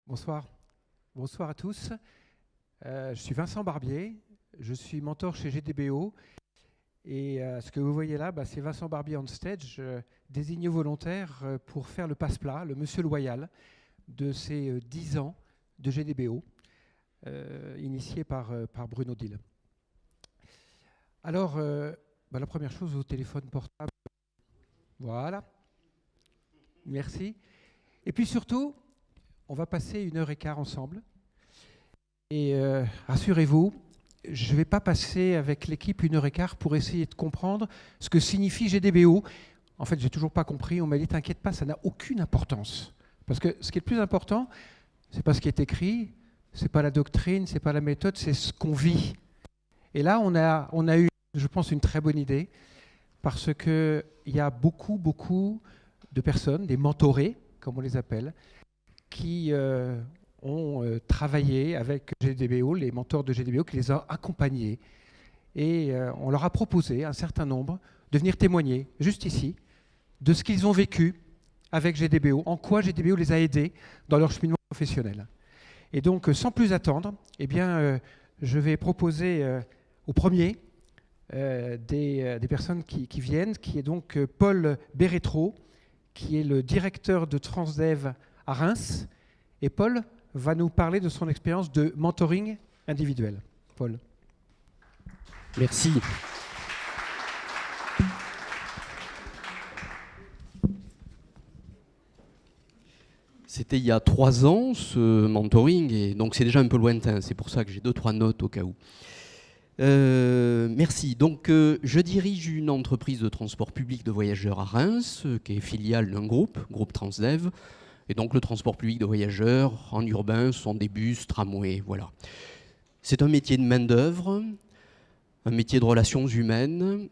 Bonsoir. Bonsoir à tous. Je suis Vincent Barbier, je suis mentor chez GDBO et ce que vous voyez là, c'est Vincent Barbier on stage, désigné volontaire pour faire le passe-plat, le monsieur loyal de ces 10 ans de GDBO, initié par Bruno Dill. Alors, la première chose, au téléphone portable. Voilà. Merci. Et puis surtout, on va passer 1h15 ensemble. Et rassurez-vous, je ne vais pas passer avec l'équipe 1h15 pour essayer de comprendre ce que signifie GDBO. En fait, je n'ai toujours pas compris. On m'a dit, t'inquiète pas, ça n'a aucune importance. Parce que ce qui est le plus important, ce n'est pas ce qui est écrit, ce n'est pas la doctrine, ce n'est pas la méthode, c'est ce qu'on vit. Et là, on a eu, je pense, une très bonne idée, parce qu'il y a beaucoup de personnes, des mentorés, comme on les appelle, qui ont travaillé avec GDBO, les mentors de GDBO, qui les ont accompagnés. Et on leur a proposé, un certain nombre, de venir témoigner, juste ici, de ce qu'ils ont vécu avec GDBO, en quoi GDBO les a aidés dans leur cheminement professionnel. Et donc, sans plus attendre, je vais proposer au premier des personnes qui viennent, qui est donc Paul Bérétro, qui est le directeur de Transdev à Reims. Et Paul va nous parler de son expérience de mentoring individuel. Paul. Merci. C'était il y a 3 ans, ce mentoring, et donc c'est déjà un peu lointain. C'est pour ça que j'ai 2-3 notes au cas où. Merci. Donc, je dirige une entreprise de transport public de voyageurs à Reims, qui est filiale d'un groupe Transdev. Et donc, le transport public de voyageurs en urbain, ce sont des bus, tramways, voilà. C'est un métier de main-d'œuvre, un métier de relations humaines,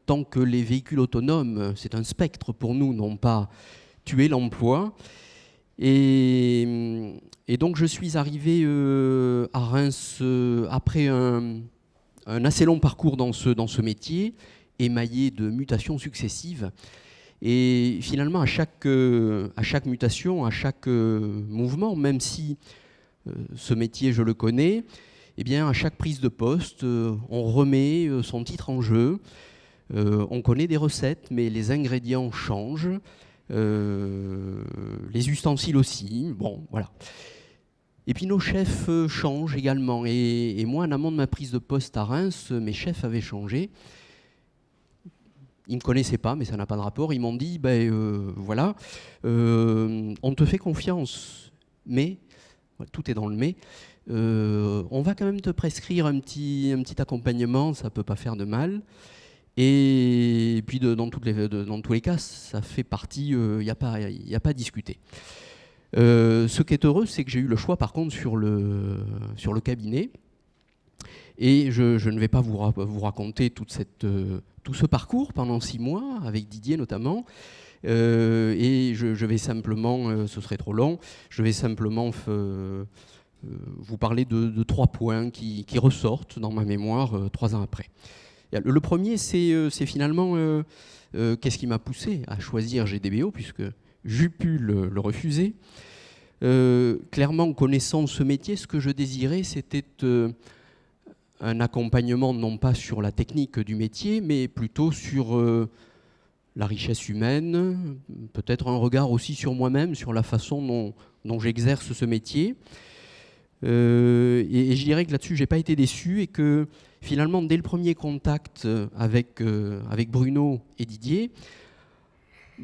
tant que les véhicules autonomes, c'est un spectre pour nous, n'ont pas tué l'emploi. Et donc, je suis arrivé à Reims après un assez long parcours dans ce métier, émaillé de mutations successives. Et finalement, à chaque mutation, à chaque mouvement, même si ce métier, je le connais, eh bien, à chaque prise de poste, on remet son titre en jeu. On connaît des recettes, mais les ingrédients changent. Les ustensiles aussi, bon, voilà. Et puis nos chefs changent également. Et moi, en amont de ma prise de poste à Reims, mes chefs avaient changé. Ils ne me connaissaient pas, mais ça n'a pas de rapport. Ils m'ont dit, voilà, on te fait confiance, mais, tout est dans le mais, on va quand même te prescrire un petit accompagnement, ça ne peut pas faire de mal. Et puis dans tous les cas, ça fait partie, il n'y a pas à discuter. Ce qui est heureux, c'est que j'ai eu le choix par contre sur le cabinet. Et je ne vais pas vous raconter tout ce parcours pendant 6 mois, avec Didier notamment. Et je vais simplement, ce serait trop long, je vais simplement vous parler de 3 points qui ressortent dans ma mémoire 3 ans après. Le premier, c'est finalement qu'est-ce qui m'a poussé à choisir GDBO, puisque j'ai pu le refuser. Clairement, connaissant ce métier, ce que je désirais, c'était un accompagnement non pas sur la technique du métier, mais plutôt sur la richesse humaine, peut-être un regard aussi sur moi-même, sur la façon dont j'exerce ce métier. Et je dirais que là-dessus, je n'ai pas été déçu et que finalement, dès le premier contact avec Bruno et Didier,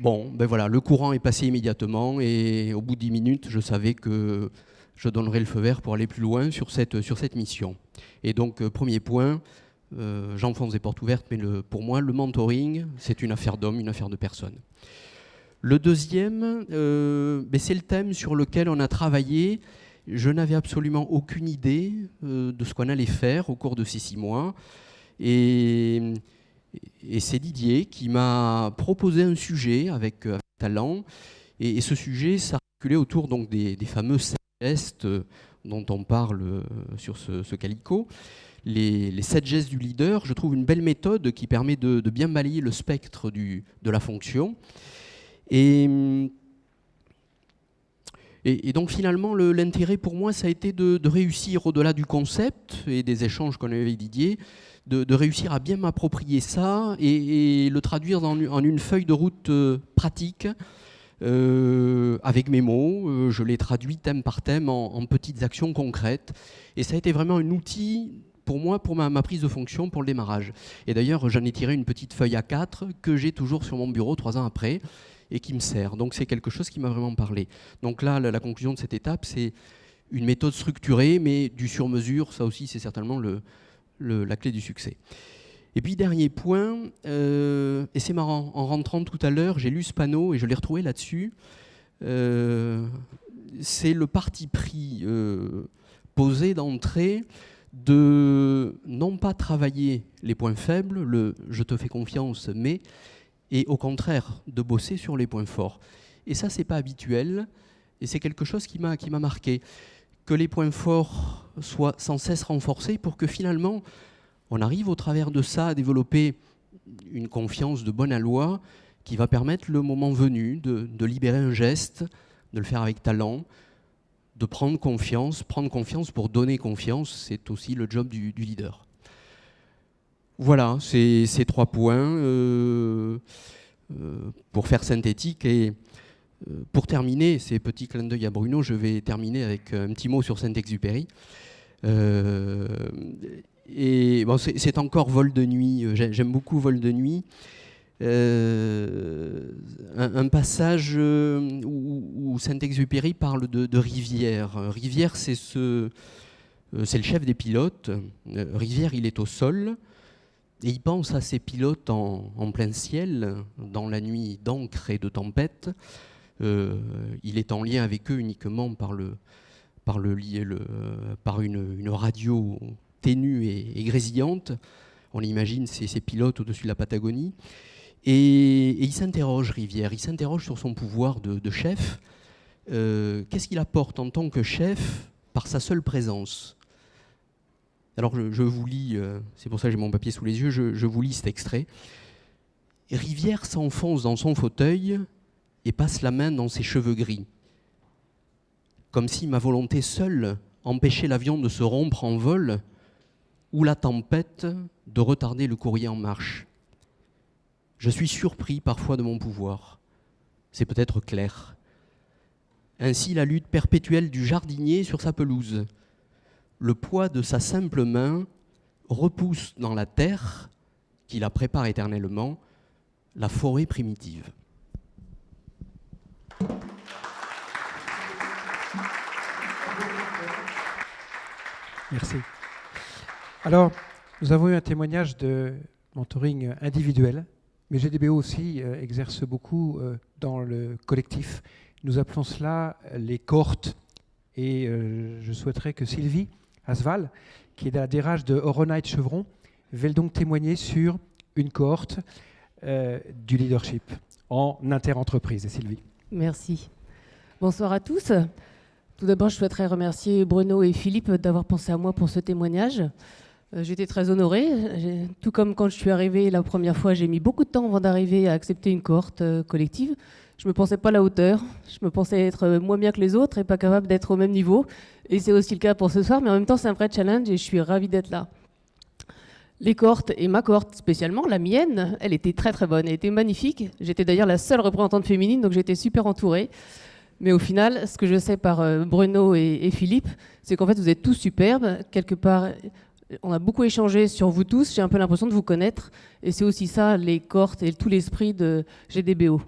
voilà, le courant est passé immédiatement et au bout de 10 minutes, je savais que je donnerais le feu vert pour aller plus loin sur cette mission. Et donc, premier point, j'enfonce des portes ouvertes, mais pour moi, le mentoring, c'est une affaire d'homme, une affaire de personne. Le deuxième, c'est le thème sur lequel on a travaillé. Je n'avais absolument aucune idée de ce qu'on allait faire au cours de ces 6 mois. Et c'est Didier qui m'a proposé un sujet avec talent. Et ce sujet s'articulait autour donc, des fameux 7 gestes dont on parle sur ce calico. Les 7 gestes du leader, je trouve une belle méthode qui permet de bien balayer le spectre de la fonction. Et Et donc finalement, l'intérêt pour moi, ça a été de réussir au-delà du concept et des échanges qu'on avait avec Didier, de réussir à bien m'approprier ça et le traduire en une feuille de route pratique, avec mes mots. Je l'ai traduit thème par thème en petites actions concrètes. Et ça a été vraiment un outil pour moi, pour ma prise de fonction, pour le démarrage. Et d'ailleurs, j'en ai tiré une petite feuille A4 que j'ai toujours sur mon bureau 3 ans après et qui me sert. Donc c'est quelque chose qui m'a vraiment parlé. Donc là, la conclusion de cette étape, c'est une méthode structurée, mais du sur-mesure. Ça aussi, c'est certainement la clé du succès. Et puis, dernier point, et c'est marrant, en rentrant tout à l'heure, j'ai lu ce panneau et je l'ai retrouvé là-dessus. C'est le parti pris posé d'entrée de non pas travailler les points faibles, le « je te fais confiance, mais », et au contraire, de bosser sur les points forts. Et ça, c'est pas habituel, et c'est quelque chose qui m'a marqué. Que les points forts soient sans cesse renforcés pour que finalement, on arrive au travers de ça à développer une confiance de bonne aloi qui va permettre le moment venu de libérer un geste, de le faire avec talent, de prendre confiance pour donner confiance, c'est aussi le job du leader. Voilà, ces 3 points pour faire synthétique. Et pour terminer, ces petits clins d'œil à Bruno, je vais terminer avec un petit mot sur Saint-Exupéry. Et bon, c'est encore Vol de nuit, j'aime beaucoup Vol de nuit. Un passage où Saint-Exupéry parle de Rivière. Rivière, c'est le chef des pilotes. Rivière, il est au sol et il pense à ses pilotes en plein ciel, dans la nuit d'encre et de tempête. Il est en lien avec eux uniquement par une radio ténue et grésillante. On imagine ces pilotes au-dessus de la Patagonie. Et il s'interroge, Rivière, il s'interroge sur son pouvoir de chef. Qu'est-ce qu'il apporte en tant que chef par sa seule présence? Alors je vous lis, c'est pour ça que j'ai mon papier sous les yeux, je vous lis cet extrait. Rivière s'enfonce dans son fauteuil et passe la main dans ses cheveux gris. Comme si ma volonté seule empêchait l'avion de se rompre en vol ou la tempête de retarder le courrier en marche. Je suis surpris parfois de mon pouvoir. C'est peut-être clair. Ainsi la lutte perpétuelle du jardinier sur sa pelouse. Le poids de sa simple main repousse dans la terre, qui la prépare éternellement, la forêt primitive. Merci. Alors, nous avons eu un témoignage de mentoring individuel, mais GDBO aussi exerce beaucoup dans le collectif. Nous appelons cela les cohortes. Et je souhaiterais que Sylvie Asval, qui est la DRH de Oronite Chevron, veuille donc témoigner sur une cohorte du leadership en interentreprise. Et Sylvie. Merci. Bonsoir à tous. Tout d'abord, je souhaiterais remercier Bruno et Philippe d'avoir pensé à moi pour ce témoignage. J'étais très honorée. Tout comme quand je suis arrivée la première fois, j'ai mis beaucoup de temps avant d'arriver à accepter une cohorte collective. Je ne me pensais pas à la hauteur. Je me pensais être moins bien que les autres et pas capable d'être au même niveau. Et c'est aussi le cas pour ce soir, mais en même temps, c'est un vrai challenge et je suis ravie d'être là. Les cohortes, et ma cohorte spécialement, la mienne, elle était très très bonne, elle était magnifique. J'étais d'ailleurs la seule représentante féminine, donc j'étais super entourée. Mais au final, ce que je sais par Bruno et Philippe, c'est qu'en fait, vous êtes tous superbes. Quelque part, on a beaucoup échangé sur vous tous. J'ai un peu l'impression de vous connaître. Et c'est aussi ça, les cohortes et tout l'esprit de GDBO.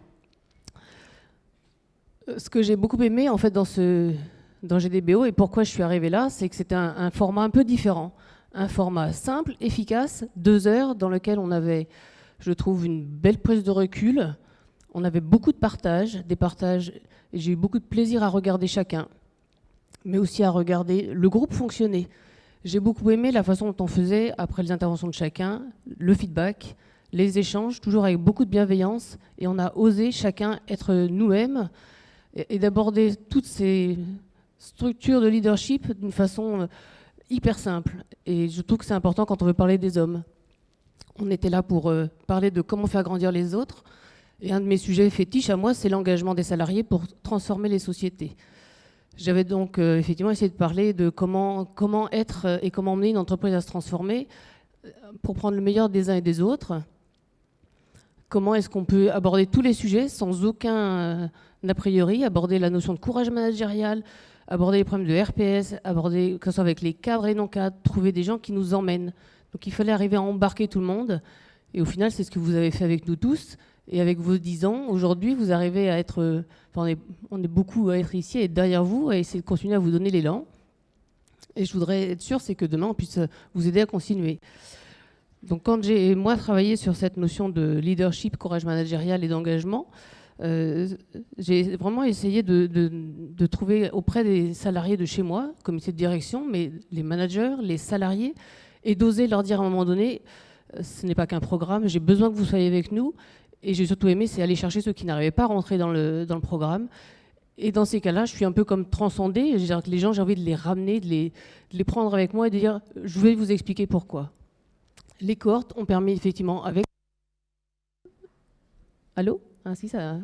Ce que j'ai beaucoup aimé en fait dans GDBO et pourquoi je suis arrivée là, c'est que c'était un format un peu différent. Un format simple, efficace, 2 heures dans lequel on avait, je trouve, une belle prise de recul. On avait beaucoup de partages, et j'ai eu beaucoup de plaisir à regarder chacun, mais aussi à regarder le groupe fonctionner. J'ai beaucoup aimé la façon dont on faisait, après les interventions de chacun, le feedback, les échanges, toujours avec beaucoup de bienveillance, et on a osé chacun être nous-mêmes et d'aborder toutes ces structures de leadership d'une façon hyper simple. Et je trouve que c'est important quand on veut parler des hommes. On était là pour parler de comment faire grandir les autres. Et un de mes sujets fétiches à moi, c'est l'engagement des salariés pour transformer les sociétés. J'avais donc effectivement essayé de parler de comment être et comment emmener une entreprise à se transformer pour prendre le meilleur des uns et des autres. Comment est-ce qu'on peut aborder tous les sujets sans aucun a priori, aborder la notion de courage managérial, aborder les problèmes de RPS, aborder, que ce soit avec les cadres et non-cadres, trouver des gens qui nous emmènent. Donc il fallait arriver à embarquer tout le monde. Et au final, c'est ce que vous avez fait avec nous tous. Et avec vos 10 ans, aujourd'hui, vous arrivez à être... on est beaucoup à être ici et derrière vous, à essayer de continuer à vous donner l'élan. Et je voudrais être sûre, c'est que demain, on puisse vous aider à continuer. Donc quand j'ai, moi, travaillé sur cette notion de leadership, courage managérial et d'engagement, j'ai vraiment essayé de trouver auprès des salariés de chez moi, comité de direction, mais les managers, les salariés, et d'oser leur dire à un moment donné, ce n'est pas qu'un programme, j'ai besoin que vous soyez avec nous. Et j'ai surtout aimé, c'est aller chercher ceux qui n'arrivaient pas à rentrer dans le programme. Et dans ces cas-là, je suis un peu comme transcendée. C'est-à-dire que les gens, j'ai envie de les ramener, de les prendre avec moi et de dire, je vais vous expliquer pourquoi. Les cohortes ont permis effectivement avec... Allô ? Ah si, ça...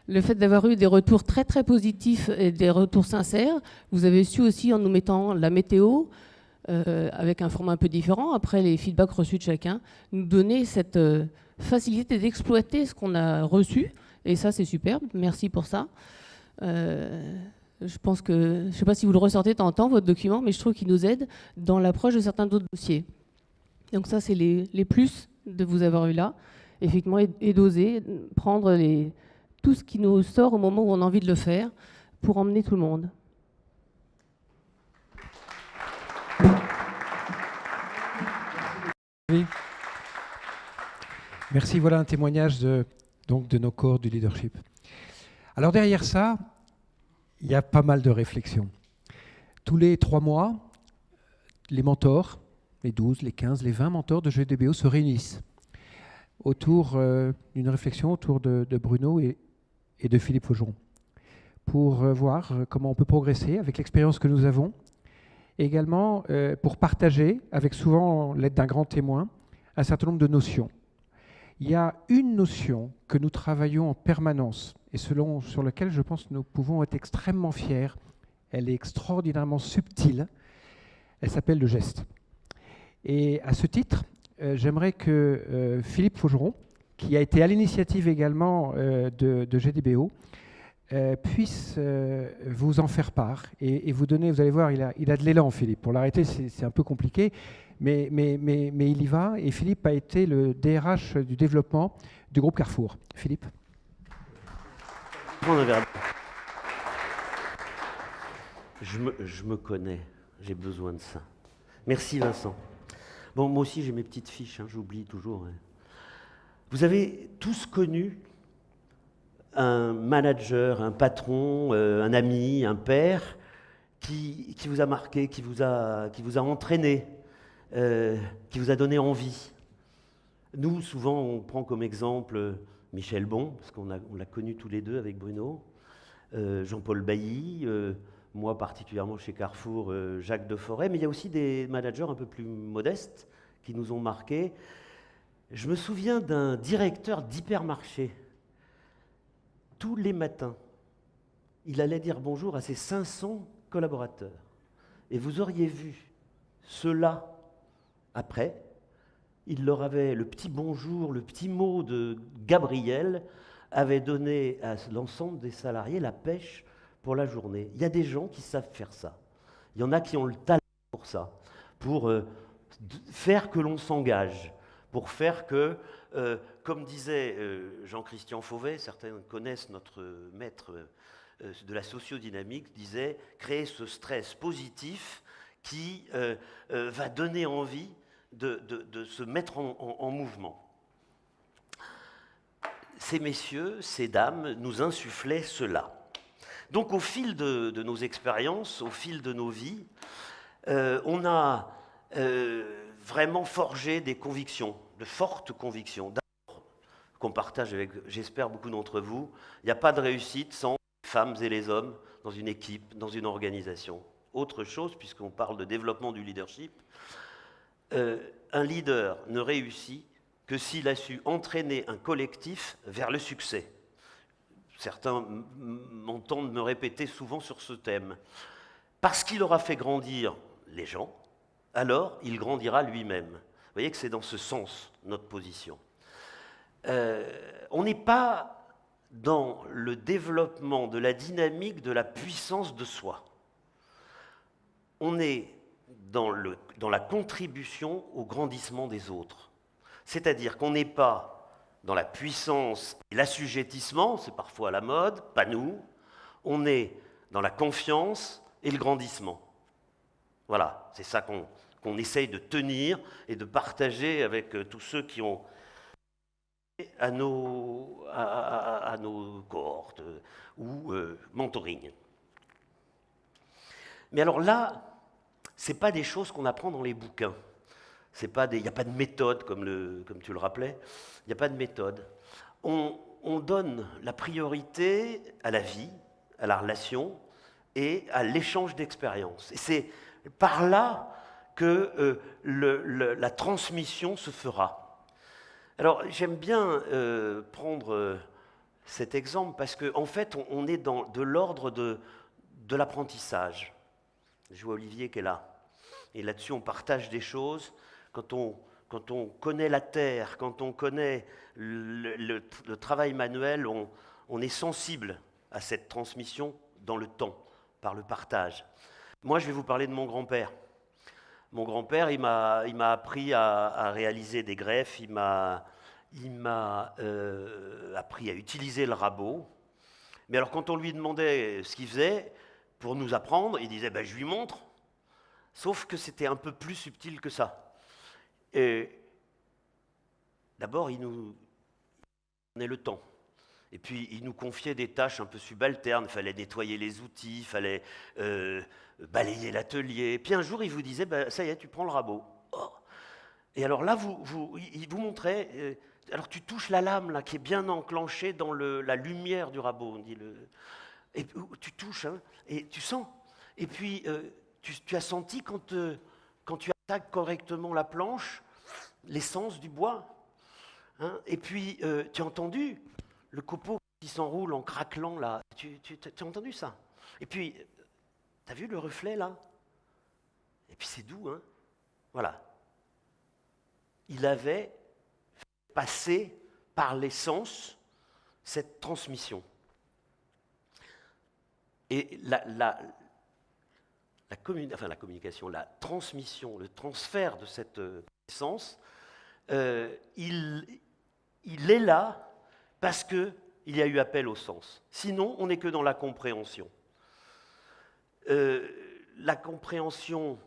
Le fait d'avoir eu des retours très très positifs et des retours sincères, vous avez su aussi en nous mettant la météo, avec un format un peu différent, après les feedbacks reçus de chacun, nous donner cette facilité d'exploiter ce qu'on a reçu, et ça c'est superbe, merci pour ça. Je pense que, je ne sais pas si vous le ressortez de temps en temps, votre document, mais je trouve qu'il nous aide dans l'approche de certains d'autres dossiers. Donc ça c'est les plus de vous avoir eu là, effectivement, et d'oser prendre tout ce qui nous sort au moment où on a envie de le faire, pour emmener tout le monde. Oui. Merci, voilà un témoignage de nos corps du leadership. Alors derrière ça, il y a pas mal de réflexions. Tous les 3 mois, les mentors, les 12, les 15, les 20 mentors de GDBO se réunissent autour d'une réflexion autour de Bruno et de Philippe Faugeron pour voir comment on peut progresser avec l'expérience que nous avons, et également pour partager, avec souvent l'aide d'un grand témoin, un certain nombre de notions. Il y a une notion que nous travaillons en permanence et sur laquelle je pense que nous pouvons être extrêmement fiers. Elle est extraordinairement subtile. Elle s'appelle le geste. Et à ce titre, j'aimerais que Philippe Faugeron, qui a été à l'initiative également de GDBO, puisse vous en faire part et vous donner, vous allez voir, il a de l'élan, Philippe. Pour l'arrêter, c'est un peu compliqué, mais il y va. Et Philippe a été le DRH du développement du groupe Carrefour. Philippe. Je me connais, j'ai besoin de ça. Merci Vincent. Bon, moi aussi j'ai mes petites fiches, hein, j'oublie toujours. Hein. Vous avez tous connu un manager, un patron, un ami, un père qui vous a marqué, qui vous a entraîné, qui vous a donné envie. Nous, souvent, on prend comme exemple Michel Bon, parce qu'on l'a connu tous les deux avec Bruno, Jean-Paul Bailly, moi particulièrement chez Carrefour, Jacques Deforest, mais il y a aussi des managers un peu plus modestes qui nous ont marqués. Je me souviens d'un directeur d'hypermarché. Tous les matins, il allait dire bonjour à ses 500 collaborateurs. Et vous auriez vu ceux-là après, il leur avait le petit bonjour, le petit mot de Gabriel avait donné à l'ensemble des salariés la pêche pour la journée. Il y a des gens qui savent faire ça. Il y en a qui ont le talent pour ça, pour faire que l'on s'engage, pour faire que, comme disait Jean-Christian Fauvet, certains connaissent notre maître de la sociodynamique, disait créer ce stress positif qui va donner envie de se mettre en mouvement. Ces messieurs, ces dames nous insufflaient cela. Donc au fil de nos expériences, au fil de nos vies, on a vraiment forgé des convictions, de fortes convictions, qu'on partage avec, j'espère, beaucoup d'entre vous. Il n'y a pas de réussite sans les femmes et les hommes dans une équipe, dans une organisation. Autre chose, puisqu'on parle de développement du leadership, un leader ne réussit que s'il a su entraîner un collectif vers le succès. Certains m'entendent me répéter souvent sur ce thème. Parce qu'il aura fait grandir les gens, alors il grandira lui-même. Vous voyez que c'est dans ce sens notre position. On n'est pas dans le développement de la dynamique de la puissance de soi. On est dans la contribution au grandissement des autres. C'est-à-dire qu'on n'est pas dans la puissance et l'assujettissement, c'est parfois à la mode, pas nous. On est dans la confiance et le grandissement. Voilà, c'est ça qu'on essaye de tenir et de partager avec tous ceux qui ont à nos cohortes ou mentoring. Mais alors là, ce n'est pas des choses qu'on apprend dans les bouquins. Il n'y a pas de méthode, comme tu le rappelais. Il n'y a pas de méthode. On donne la priorité à la vie, à la relation et à l'échange d'expériences. Et c'est par là que la transmission se fera. Alors, j'aime bien prendre cet exemple parce qu'en fait, on est de l'ordre de l'apprentissage. Je vois Olivier qui est là. Et là-dessus, on partage des choses. Quand on connaît la terre, quand on connaît le travail manuel, on est sensible à cette transmission dans le temps, par le partage. Moi, je vais vous parler de mon grand-père. Mon grand-père, il m'a appris à réaliser des greffes, il m'a appris à utiliser le rabot. Mais alors, quand on lui demandait ce qu'il faisait pour nous apprendre, il disait je lui montre. Sauf que c'était un peu plus subtil que ça. D'abord, il nous donnait le temps. Et puis, il nous confiait des tâches un peu subalternes. Il fallait nettoyer les outils, il fallait balayer l'atelier. Puis un jour, il vous disait, ça y est, tu prends le rabot. Oh. Et alors là, il vous montrait, alors tu touches la lame là, qui est bien enclenchée dans la lumière du rabot. On dit et tu touches, hein, et tu sens. Et puis, tu as senti quand tu attaques correctement la planche, l'essence du bois. Hein, et puis, tu as entendu le copeau qui s'enroule en craquelant là. Tu as entendu ça? Et puis, tu as vu le reflet là? Et puis c'est doux, hein? Voilà. Il avait passé par l'essence cette transmission. Et la communication, la transmission, le transfert de cette essence, il est là parce qu'il y a eu appel au sens. Sinon, on n'est que dans la compréhension. La compréhension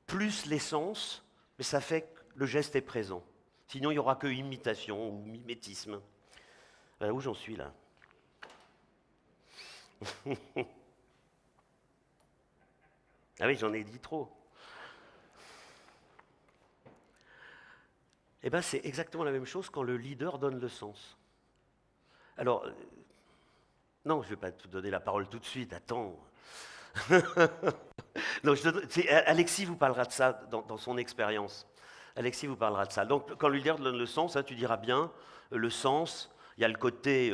plus l'essence, mais ça fait que le geste est présent. Sinon, il n'y aura que imitation ou mimétisme. Voilà où j'en suis là. Ah oui, j'en ai dit trop. Eh bien, c'est exactement la même chose quand le leader donne le sens. Alors, non, je ne vais pas te donner la parole tout de suite, attends. Non, Alexis vous parlera de ça dans son expérience. Alexis vous parlera de ça. Donc, quand le leader donne le sens, hein, tu diras bien, le sens, il y a le côté,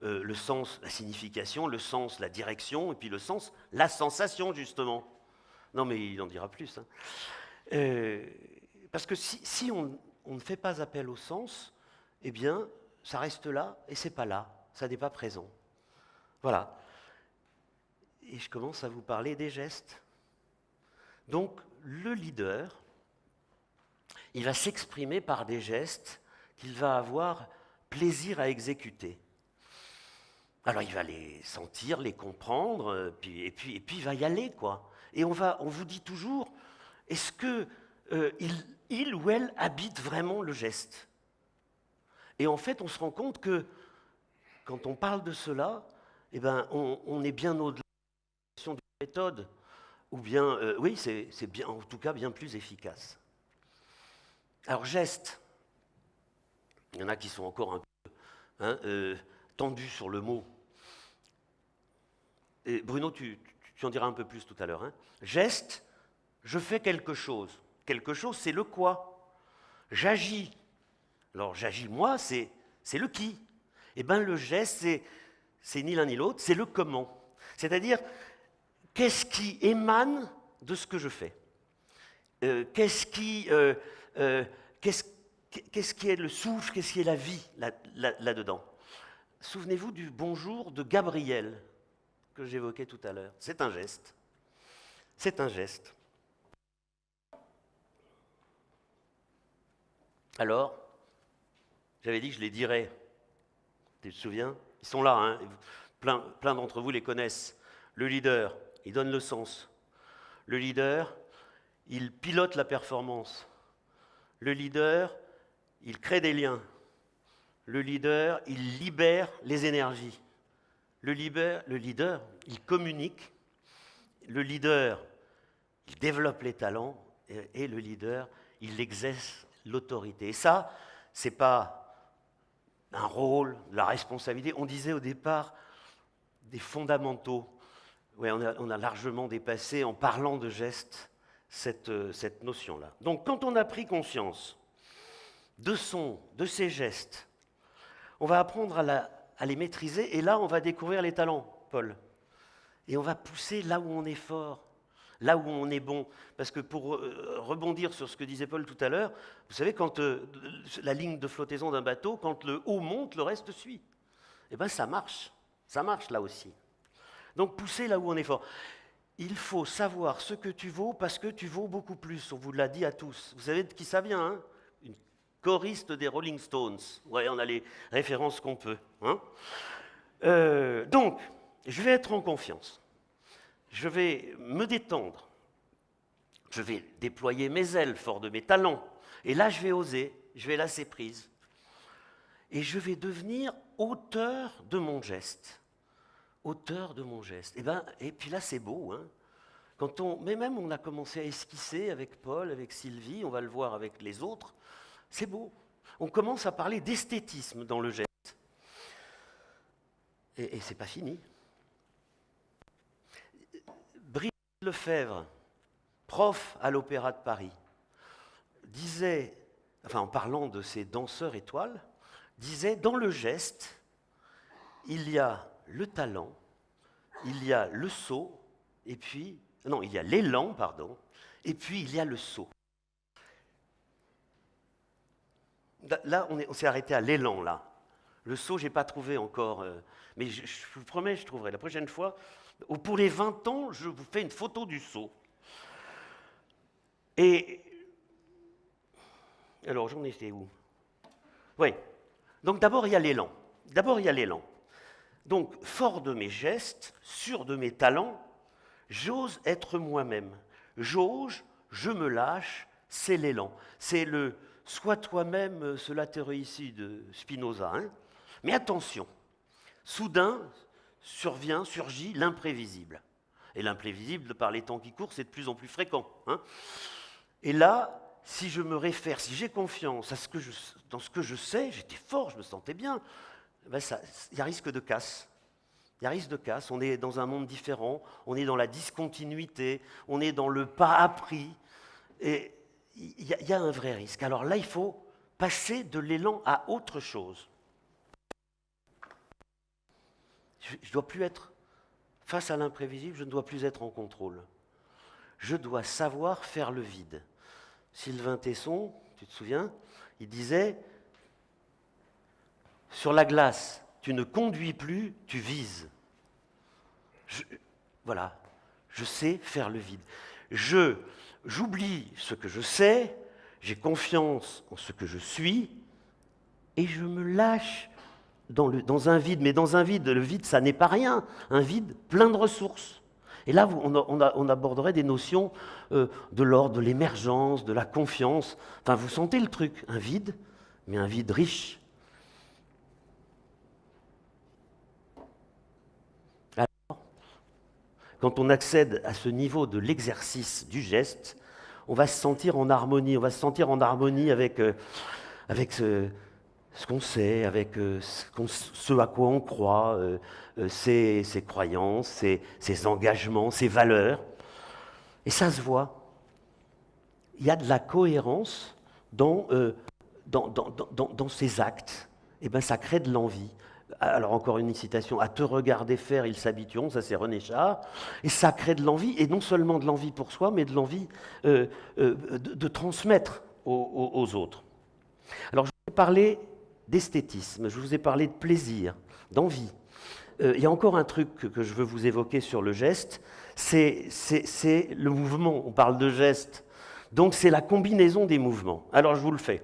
le sens, la signification, le sens, la direction, et puis le sens, la sensation, justement. Non, mais il en dira plus. Hein. Parce que si on ne fait pas appel au sens, eh bien, ça reste là, et c'est pas là, ça n'est pas présent. Voilà. Et je commence à vous parler des gestes. Donc, le leader, il va s'exprimer par des gestes qu'il va avoir plaisir à exécuter. Alors, il va les sentir, les comprendre, et puis il va y aller, quoi. Et on vous dit toujours, est-ce que il ou elle habite vraiment le geste? Et en fait, on se rend compte que quand on parle de cela, eh ben, on est bien au-delà de la méthode, ou bien, oui, c'est bien, en tout cas bien plus efficace. Alors, geste, il y en a qui sont encore un peu tendus sur le mot. Et Bruno, tu en diras un peu plus tout à l'heure. Hein. Geste, je fais quelque chose. Quelque chose, c'est le quoi. J'agis. Alors, j'agis moi, c'est le qui. Eh bien, le geste, c'est ni l'un ni l'autre, c'est le comment. C'est-à-dire, qu'est-ce qui émane de ce que je fais? Qu'est-ce qui est le souffle, qu'est-ce qui est la vie là-dedans? Souvenez-vous du bonjour de Gabriel que j'évoquais tout à l'heure. C'est un geste. C'est un geste. Alors, j'avais dit que je les dirais. Tu te souviens? Ils sont là, hein? Plein d'entre vous les connaissent. Le leader, il donne le sens. Le leader, il pilote la performance. Le leader, il crée des liens. Le leader, il libère les énergies. Le leader, il communique. Le leader, il développe les talents. Et le leader, il exerce l'autorité. Et ça, ce n'est pas un rôle, la responsabilité. On disait au départ des fondamentaux. Ouais, on a largement dépassé, en parlant de gestes, cette notion-là. Donc, quand on a pris conscience de ces gestes, on va apprendre à les maîtriser, et là, on va découvrir les talents, Paul. Et on va pousser là où on est fort, là où on est bon. Parce que pour rebondir sur ce que disait Paul tout à l'heure, vous savez, quand la ligne de flottaison d'un bateau, quand le haut monte, le reste suit. Eh bien, ça marche là aussi. Donc, pousser là où on est fort. Il faut savoir ce que tu vaux parce que tu vaux beaucoup plus. On vous l'a dit à tous. Vous savez de qui ça vient, hein? Une choriste des Rolling Stones. Ouais, on a les références qu'on peut. Hein? Donc, je vais être en confiance. Je vais me détendre. Je vais déployer mes ailes fort de mes talents. Et là, je vais oser. Je vais lâcher prise. Et je vais devenir auteur de mon geste. Auteur de mon geste. Et puis là, c'est beau. Hein? Mais même on a commencé à esquisser avec Paul, avec Sylvie, on va le voir avec les autres. C'est beau. On commence à parler d'esthétisme dans le geste. Et c'est pas fini. Brigitte Lefebvre, prof à l'Opéra de Paris, disait, en parlant de ces danseurs étoiles, disait, dans le geste, il y a le talent, il y a le saut, et puis, non, il y a l'élan, pardon, et puis il y a le saut. Là, on s'est arrêté à l'élan, là. Le saut, je n'ai pas trouvé encore, mais je vous promets, je trouverai. La prochaine fois, pour les 20 ans, je vous fais une photo du saut. Et, alors, j'en étais où? Oui, donc d'abord, il y a l'élan. Donc, fort de mes gestes, sûr de mes talents, j'ose être moi-même. J'ose, je me lâche, c'est l'élan. C'est le « sois toi-même, cela te réussit » de Spinoza. Hein? Mais attention, soudain surgit l'imprévisible. Et l'imprévisible, par les temps qui courent, c'est de plus en plus fréquent. Hein? Et là, si je me réfère, si j'ai confiance dans ce que je sais, j'étais fort, je me sentais bien, ben il y a risque de casse. Il y a risque de casse, on est dans un monde différent, on est dans la discontinuité, on est dans le pas appris, et il y a un vrai risque. Alors là, il faut passer de l'élan à autre chose. Je ne dois plus être face à l'imprévisible, je ne dois plus être en contrôle. Je dois savoir faire le vide. Sylvain Tesson, tu te souviens, il disait « Sur la glace, tu ne conduis plus, tu vises. » Voilà, je sais faire le vide. J'oublie ce que je sais, j'ai confiance en ce que je suis, et je me lâche dans un vide. Mais dans un vide, le vide, ça n'est pas rien. Un vide plein de ressources. Et là, on aborderait des notions de l'ordre de l'émergence, de la confiance. Enfin, vous sentez le truc, un vide, mais un vide riche. Alors, quand on accède à ce niveau de l'exercice du geste, on va se sentir en harmonie. On va se sentir en harmonie avec ce qu'on sait, avec ce à quoi on croit, ses croyances, ses engagements, ses valeurs. Et ça se voit. Il y a de la cohérence dans ces actes. Et bien, ça crée de l'envie. alors encore une citation, à te regarder faire, ils s'habitueront, ça c'est René Char, et ça crée de l'envie, et non seulement de l'envie pour soi, mais de l'envie de transmettre aux autres. Alors je vous ai parlé d'esthétisme, je vous ai parlé de plaisir, d'envie. Il y a encore un truc que je veux vous évoquer sur le geste, c'est le mouvement, on parle de geste, donc c'est la combinaison des mouvements. Alors je vous le fais.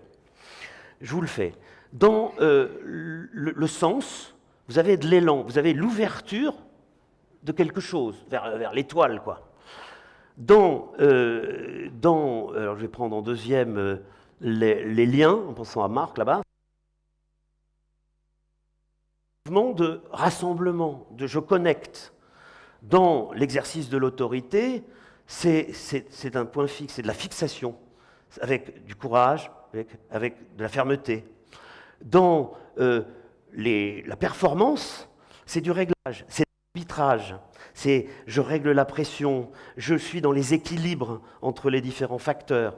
Dans le sens, vous avez de l'élan, vous avez l'ouverture de quelque chose, vers l'étoile, quoi. Alors je vais prendre en deuxième les liens, en pensant à Marc, là-bas. Mouvement de rassemblement, de je connecte. Dans l'exercice de l'autorité, c'est un point fixe, c'est de la fixation, avec du courage, avec de la fermeté. Dans la performance, c'est du réglage, c'est de l'arbitrage, c'est je règle la pression, je suis dans les équilibres entre les différents facteurs.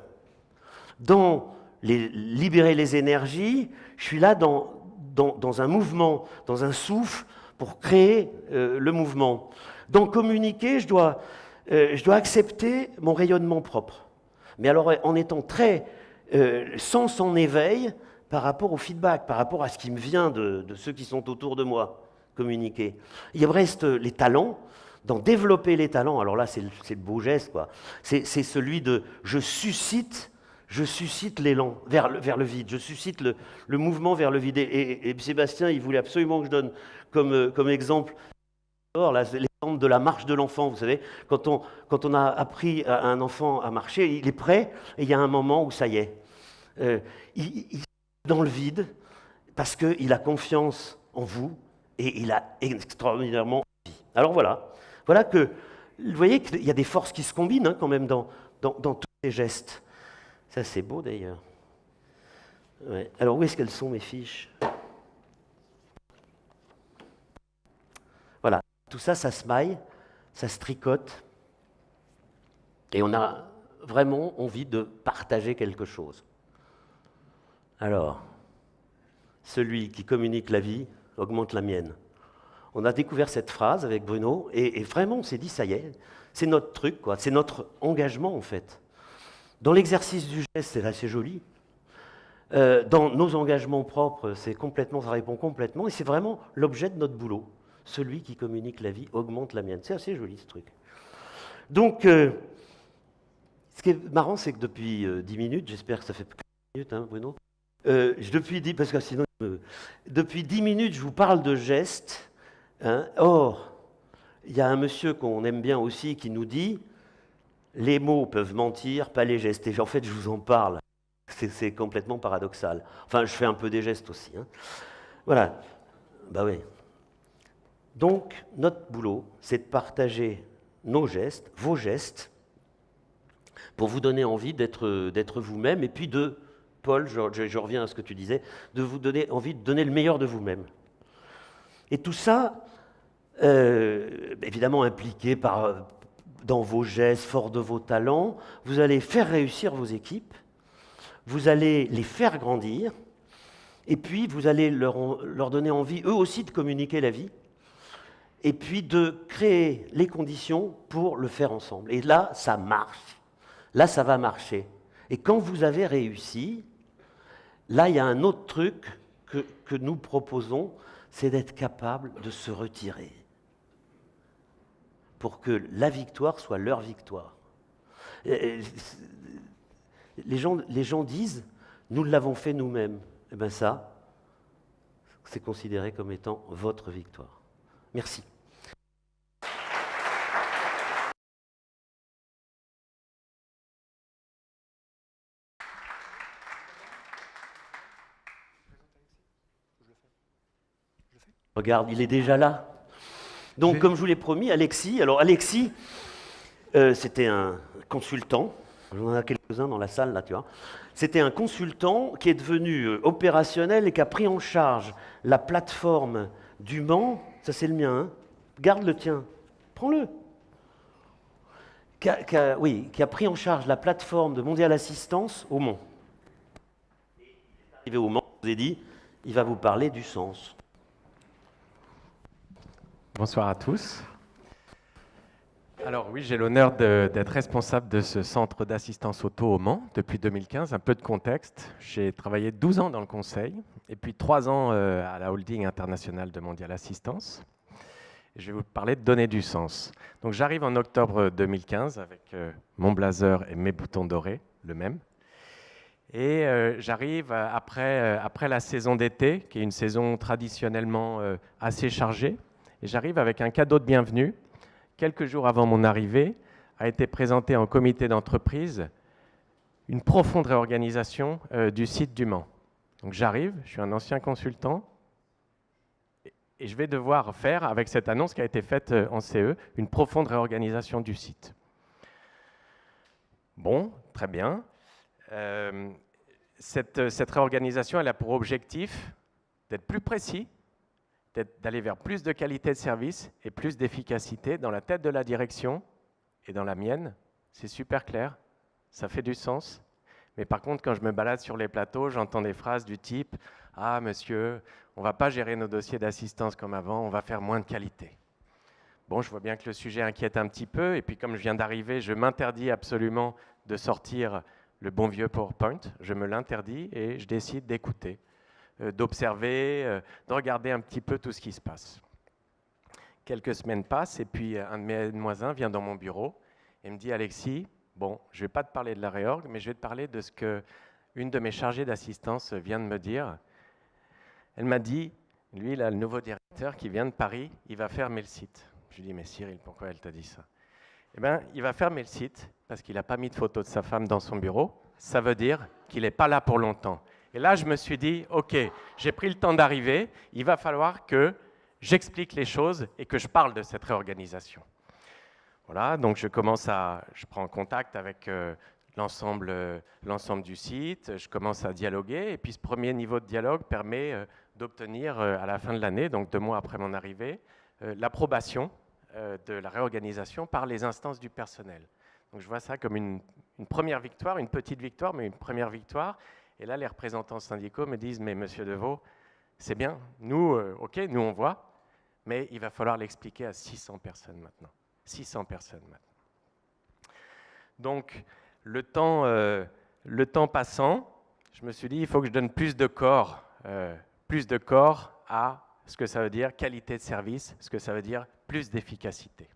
Dans libérer les énergies, je suis là dans un mouvement, dans un souffle pour créer le mouvement. Dans communiquer, je dois accepter mon rayonnement propre. Mais alors en étant très sens en éveil par rapport au feedback, par rapport à ce qui me vient de ceux qui sont autour de moi, communiquer. Il reste les talents, d'en développer les talents. Alors là, c'est le beau geste, quoi. C'est celui de je suscite l'élan vers le vide, je suscite le mouvement vers le vide. Et Sébastien, il voulait absolument que je donne comme exemple l'exemple de la marche de l'enfant. Vous savez, quand on a appris à un enfant à marcher, il est prêt, et il y a un moment où ça y est. Il est dans le vide, parce qu'il a confiance en vous, et il a extraordinairement envie. Alors voilà que, vous voyez qu'il y a des forces qui se combinent hein, quand même dans tous ces gestes. Ça, c'est beau, d'ailleurs. Ouais. Alors, où est-ce qu'elles sont, mes fiches? Voilà. Tout ça, ça se maille, ça se tricote. Et on a vraiment envie de partager quelque chose. Alors, celui qui communique la vie augmente la mienne. On a découvert cette phrase avec Bruno, et vraiment, on s'est dit, ça y est, c'est notre truc, quoi. C'est notre engagement, en fait. Dans l'exercice du geste, c'est assez joli. Dans nos engagements propres, ça répond complètement, et c'est vraiment l'objet de notre boulot. Celui qui communique la vie augmente la mienne. C'est assez joli, ce truc. Donc, ce qui est marrant, c'est que depuis 10 minutes, j'espère que ça fait 15 minutes, hein, Bruno, parce que sinon, depuis 10 minutes, je vous parle de gestes. Hein. Or, il y a un monsieur qu'on aime bien aussi qui nous dit « Les mots peuvent mentir, pas les gestes ». Et en fait, je vous en parle. C'est complètement paradoxal. Enfin, je fais un peu des gestes aussi. Hein. Voilà. Bah oui. Donc, notre boulot, c'est de partager nos gestes, vos gestes, pour vous donner envie d'être vous-même, et puis Paul, je reviens à ce que tu disais, de vous donner envie de donner le meilleur de vous-même. Et tout ça, évidemment impliqué dans vos gestes, fort de vos talents, vous allez faire réussir vos équipes, vous allez les faire grandir, et puis vous allez leur donner envie, eux aussi, de communiquer la vie, et puis de créer les conditions pour le faire ensemble. Et là, ça marche. Là, ça va marcher. Et quand vous avez réussi, là, il y a un autre truc que nous proposons, c'est d'être capable de se retirer pour que la victoire soit leur victoire. Les gens disent, nous l'avons fait nous-mêmes. Eh bien ça, c'est considéré comme étant votre victoire. Merci. Regarde, il est déjà là. Donc, comme je vous l'ai promis, Alexis. Alors, Alexis, c'était un consultant. J'en ai quelques-uns dans la salle, là, tu vois. C'était un consultant qui est devenu opérationnel et qui a pris en charge la plateforme du Mans. Ça, c'est le mien, hein. Garde le tien. Prends-le. Qui a pris en charge la plateforme de Mondial Assistance au Mans. Il est arrivé au Mans, je vous ai dit, il va vous parler du sens. Bonsoir à tous. Alors oui, j'ai l'honneur d'être responsable de ce centre d'assistance auto au Mans depuis 2015. Un peu de contexte, j'ai travaillé 12 ans dans le conseil et puis 3 ans à la holding internationale de Mondial Assistance. Et je vais vous parler de donner du sens. Donc j'arrive en octobre 2015 avec mon blazer et mes boutons dorés, le même. Et j'arrive après la saison d'été, qui est une saison traditionnellement assez chargée. Et j'arrive avec un cadeau de bienvenue. Quelques jours avant mon arrivée, a été présenté en comité d'entreprise une profonde réorganisation du site du Mans. Donc j'arrive, je suis un ancien consultant, et je vais devoir faire, avec cette annonce qui a été faite en CE, une profonde réorganisation du site. Bon, très bien. Cette réorganisation, elle a pour objectif d'être plus précis, d'aller vers plus de qualité de service et plus d'efficacité dans la tête de la direction et dans la mienne. C'est super clair, ça fait du sens. Mais par contre, quand je me balade sur les plateaux, j'entends des phrases du type « Ah, monsieur, on ne va pas gérer nos dossiers d'assistance comme avant, on va faire moins de qualité. » Bon, je vois bien que le sujet inquiète un petit peu, et puis comme je viens d'arriver, je m'interdis absolument de sortir le bon vieux PowerPoint. Je me l'interdis et je décide d'écouter, d'observer, de regarder un petit peu tout ce qui se passe. Quelques semaines passent et puis un de mes N-1 vient dans mon bureau et me dit « Alexis, bon, je ne vais pas te parler de la réorg, mais je vais te parler de ce qu'une de mes chargées d'assistance vient de me dire. » Elle m'a dit « Lui, là, le nouveau directeur qui vient de Paris, il va fermer le site. » Je lui dis « Mais Cyril, pourquoi elle t'a dit ça ?» Eh bien, il va fermer le site parce qu'il n'a pas mis de photo de sa femme dans son bureau. Ça veut dire qu'il n'est pas là pour longtemps. Et là, je me suis dit, OK, j'ai pris le temps d'arriver, il va falloir que j'explique les choses et que je parle de cette réorganisation. Voilà, donc je prends contact avec l'ensemble du site, je commence à dialoguer, et puis ce premier niveau de dialogue permet d'obtenir à la fin de l'année, donc 2 mois après mon arrivée, l'approbation de la réorganisation par les instances du personnel. Donc je vois ça comme une première victoire, une petite victoire, mais une première victoire. Et là, les représentants syndicaux me disent « Mais monsieur Deveau, c'est bien, nous, OK, nous on voit, mais il va falloir l'expliquer à 600 personnes maintenant. 600 personnes maintenant. » Donc, le temps passant, je me suis dit « Il faut que je donne plus de corps à ce que ça veut dire qualité de service, ce que ça veut dire plus d'efficacité. »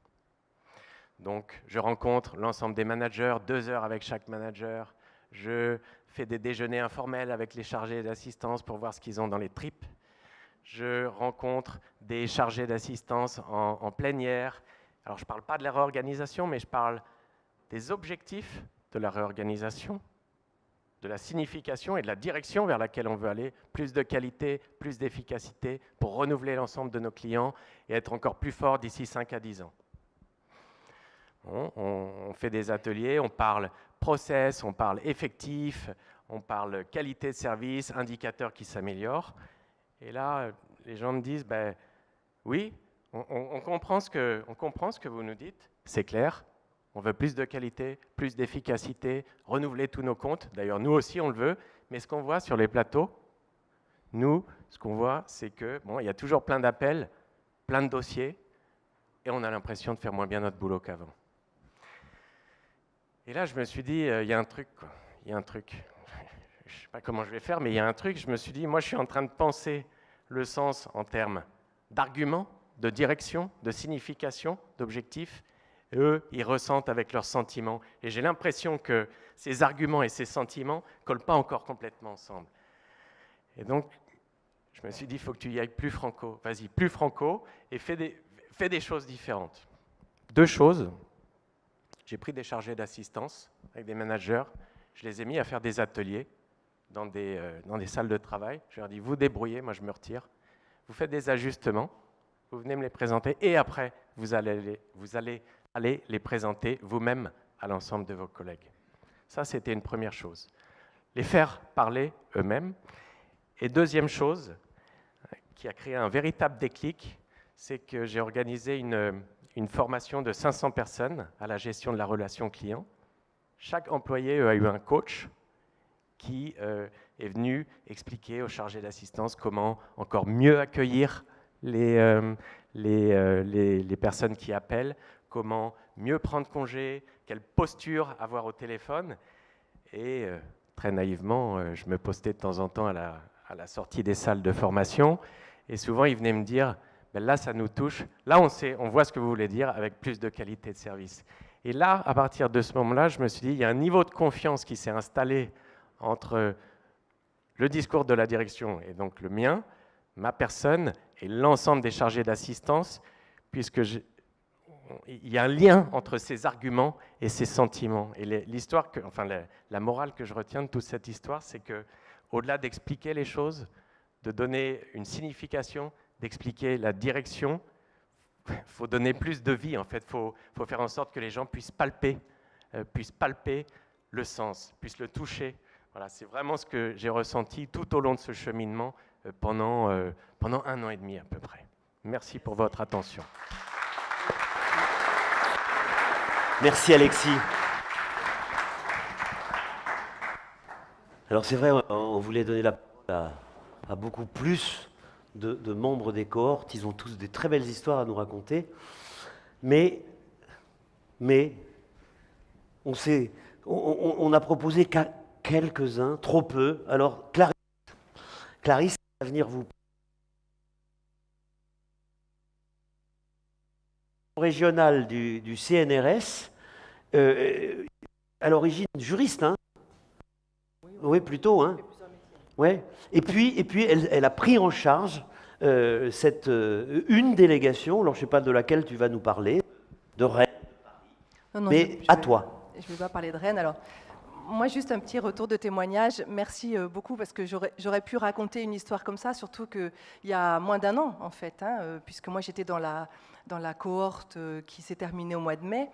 Donc, je rencontre l'ensemble des managers, 2 heures avec chaque manager. Je fais des déjeuners informels avec les chargés d'assistance pour voir ce qu'ils ont dans les tripes. Je rencontre des chargés d'assistance en plénière. Alors, je ne parle pas de la réorganisation, mais je parle des objectifs de la réorganisation, de la signification et de la direction vers laquelle on veut aller. Plus de qualité, plus d'efficacité pour renouveler l'ensemble de nos clients et être encore plus fort d'ici 5 à 10 ans. Bon, on fait des ateliers, on parle process, on parle effectif, on parle qualité de service, indicateurs qui s'améliorent. Et là, les gens me disent, ben, oui, on comprend ce que vous nous dites, c'est clair, on veut plus de qualité, plus d'efficacité, renouveler tous nos comptes. D'ailleurs, nous aussi, on le veut, mais ce qu'on voit sur les plateaux, nous, ce qu'on voit, c'est que, bon, il y a toujours plein d'appels, plein de dossiers, et on a l'impression de faire moins bien notre boulot qu'avant. Et là, je me suis dit, il y a un truc, quoi. Il y a un truc. Je ne sais pas comment je vais faire, mais il y a un truc. Je me suis dit, moi, je suis en train de penser le sens en termes d'arguments, de direction, de signification, d'objectifs. Eux, ils ressentent avec leurs sentiments. Et j'ai l'impression que ces arguments et ces sentiments ne collent pas encore complètement ensemble. Et donc, je me suis dit, il faut que tu y ailles plus franco. Vas-y, plus franco, et fais des choses différentes. 2 choses. J'ai pris des chargés d'assistance avec des managers, je les ai mis à faire des ateliers dans des salles de travail. Je leur ai dit, vous débrouillez, moi je me retire. Vous faites des ajustements, vous venez me les présenter, et après, vous allez aller les présenter vous-même à l'ensemble de vos collègues. Ça, c'était une première chose. Les faire parler eux-mêmes. Et deuxième chose, qui a créé un véritable déclic, c'est que j'ai organisé une formation de 500 personnes à la gestion de la relation client. Chaque employé a eu un coach qui est venu expliquer aux chargés d'assistance comment encore mieux accueillir les les personnes qui appellent, comment mieux prendre congé, quelle posture avoir au téléphone. Et très naïvement, je me postais de temps en temps à la sortie des salles de formation. Et souvent, ils venaient me dire, ben là, ça nous touche. Là, on voit ce que vous voulez dire avec plus de qualité de service. Et là, à partir de ce moment-là, je me suis dit, il y a un niveau de confiance qui s'est installé entre le discours de la direction et donc le mien, ma personne et l'ensemble des chargés d'assistance, puisque il y a un lien entre ces arguments et ces sentiments. Et l'histoire, enfin la morale que je retiens de toute cette histoire, c'est que, au-delà d'expliquer les choses, de donner une signification, d'expliquer la direction, il faut donner plus de vie. En fait, faut faire en sorte que les gens puissent palper le sens, puissent le toucher. Voilà, c'est vraiment ce que j'ai ressenti tout au long de ce cheminement pendant 1 an et demi à peu près. Merci pour votre attention. Merci Alexis. Alors c'est vrai, on voulait donner la parole à beaucoup plus de membres des cohortes. Ils ont tous des très belles histoires à nous raconter. Mais on a proposé qu'à quelques-uns, trop peu. Alors Clarisse va venir vous régional du CNRS, à l'origine juriste, hein. Oui, plutôt, hein. Ouais. Et puis elle a pris en charge une délégation, alors je ne sais pas de laquelle tu vas nous parler, de Rennes, mais à toi. Je ne vais pas parler de Rennes, alors. Moi, juste un petit retour de témoignage. Merci beaucoup, parce que j'aurais pu raconter une histoire comme ça, surtout qu'il y a moins d'1 an, en fait, hein, puisque moi, j'étais dans la cohorte qui s'est terminée au mois de mai.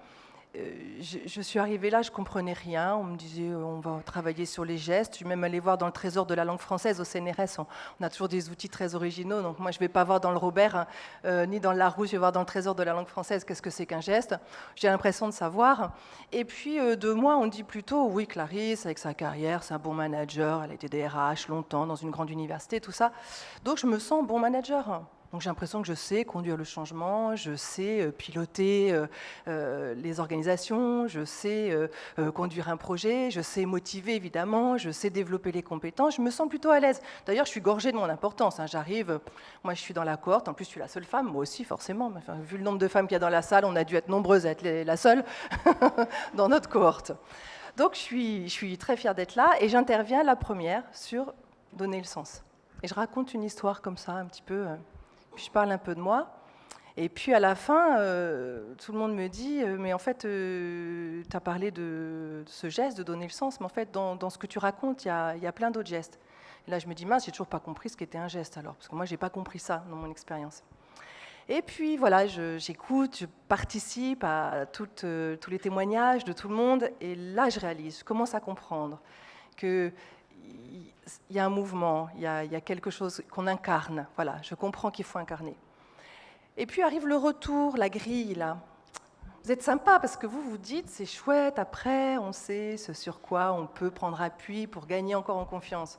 Je suis arrivée là, je ne comprenais rien. On me disait, on va travailler sur les gestes. Je suis même allée voir dans le trésor de la langue française au CNRS. On a toujours des outils très originaux. Donc moi, je ne vais pas voir dans le Robert, ni dans le Larousse, je vais voir dans le trésor de la langue française qu'est-ce que c'est qu'un geste. J'ai l'impression de savoir. Et puis, de moi, on dit plutôt, oui, Clarisse, avec sa carrière, c'est un bon manager. Elle a été DRH longtemps dans une grande université, tout ça. Donc, je me sens bon manager. Donc j'ai l'impression que je sais conduire le changement, je sais piloter les organisations, je sais conduire un projet, je sais motiver évidemment, je sais développer les compétences, je me sens plutôt à l'aise. D'ailleurs, je suis gorgée de mon importance, hein. J'arrive, moi je suis dans la cohorte, en plus je suis la seule femme, moi aussi forcément, enfin, vu le nombre de femmes qu'il y a dans la salle, on a dû être nombreuses à être la seule dans notre cohorte. Donc je suis très fière d'être là et j'interviens la première sur donner le sens. Et je raconte une histoire comme ça, un petit peu... Puis je parle un peu de moi. Et puis à la fin, tout le monde me dit mais en fait, tu as parlé de ce geste, de donner le sens, mais en fait, dans ce que tu racontes, il y a plein d'autres gestes. Et là, je me dis mince, j'ai toujours pas compris ce qu'était un geste alors, parce que moi, j'ai pas compris ça dans mon expérience. Et puis voilà, j'écoute, je participe à tous les témoignages de tout le monde, et là, je réalise, je commence à comprendre que il y a un mouvement, il y a quelque chose qu'on incarne. Voilà, je comprends qu'il faut incarner. Et puis arrive le retour, la grille, là. Vous êtes sympa parce que vous dites, c'est chouette, après, on sait ce sur quoi on peut prendre appui pour gagner encore en confiance.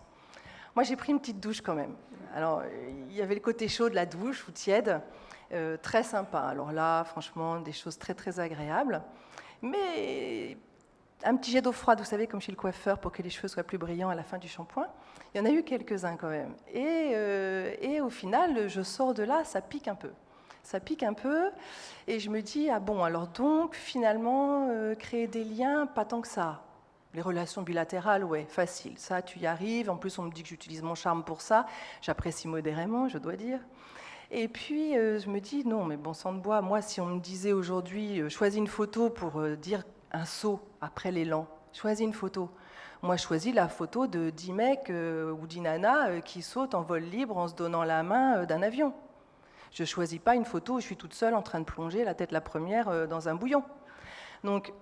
Moi, j'ai pris une petite douche quand même. Alors, il y avait le côté chaud de la douche, ou tiède, très sympa. Alors là, franchement, des choses très, très agréables. Mais... un petit jet d'eau froide, vous savez, comme chez le coiffeur, pour que les cheveux soient plus brillants à la fin du shampoing. Il y en a eu quelques-uns quand même. Et au final, je sors de là, ça pique un peu. Ça pique un peu, et je me dis, ah bon, alors donc, finalement, créer des liens, pas tant que ça. Les relations bilatérales, ouais, facile. Ça, tu y arrives. En plus, on me dit que j'utilise mon charme pour ça. J'apprécie modérément, je dois dire. Et puis, je me dis, non, mais bon sang de bois, moi, si on me disait aujourd'hui, choisis une photo pour dire un saut après l'élan, choisis une photo. Moi, je choisis la photo de 10 mecs ou 10 nanas qui sautent en vol libre en se donnant la main d'un avion. Je ne choisis pas une photo où je suis toute seule en train de plonger la tête la première dans un bouillon. Donc,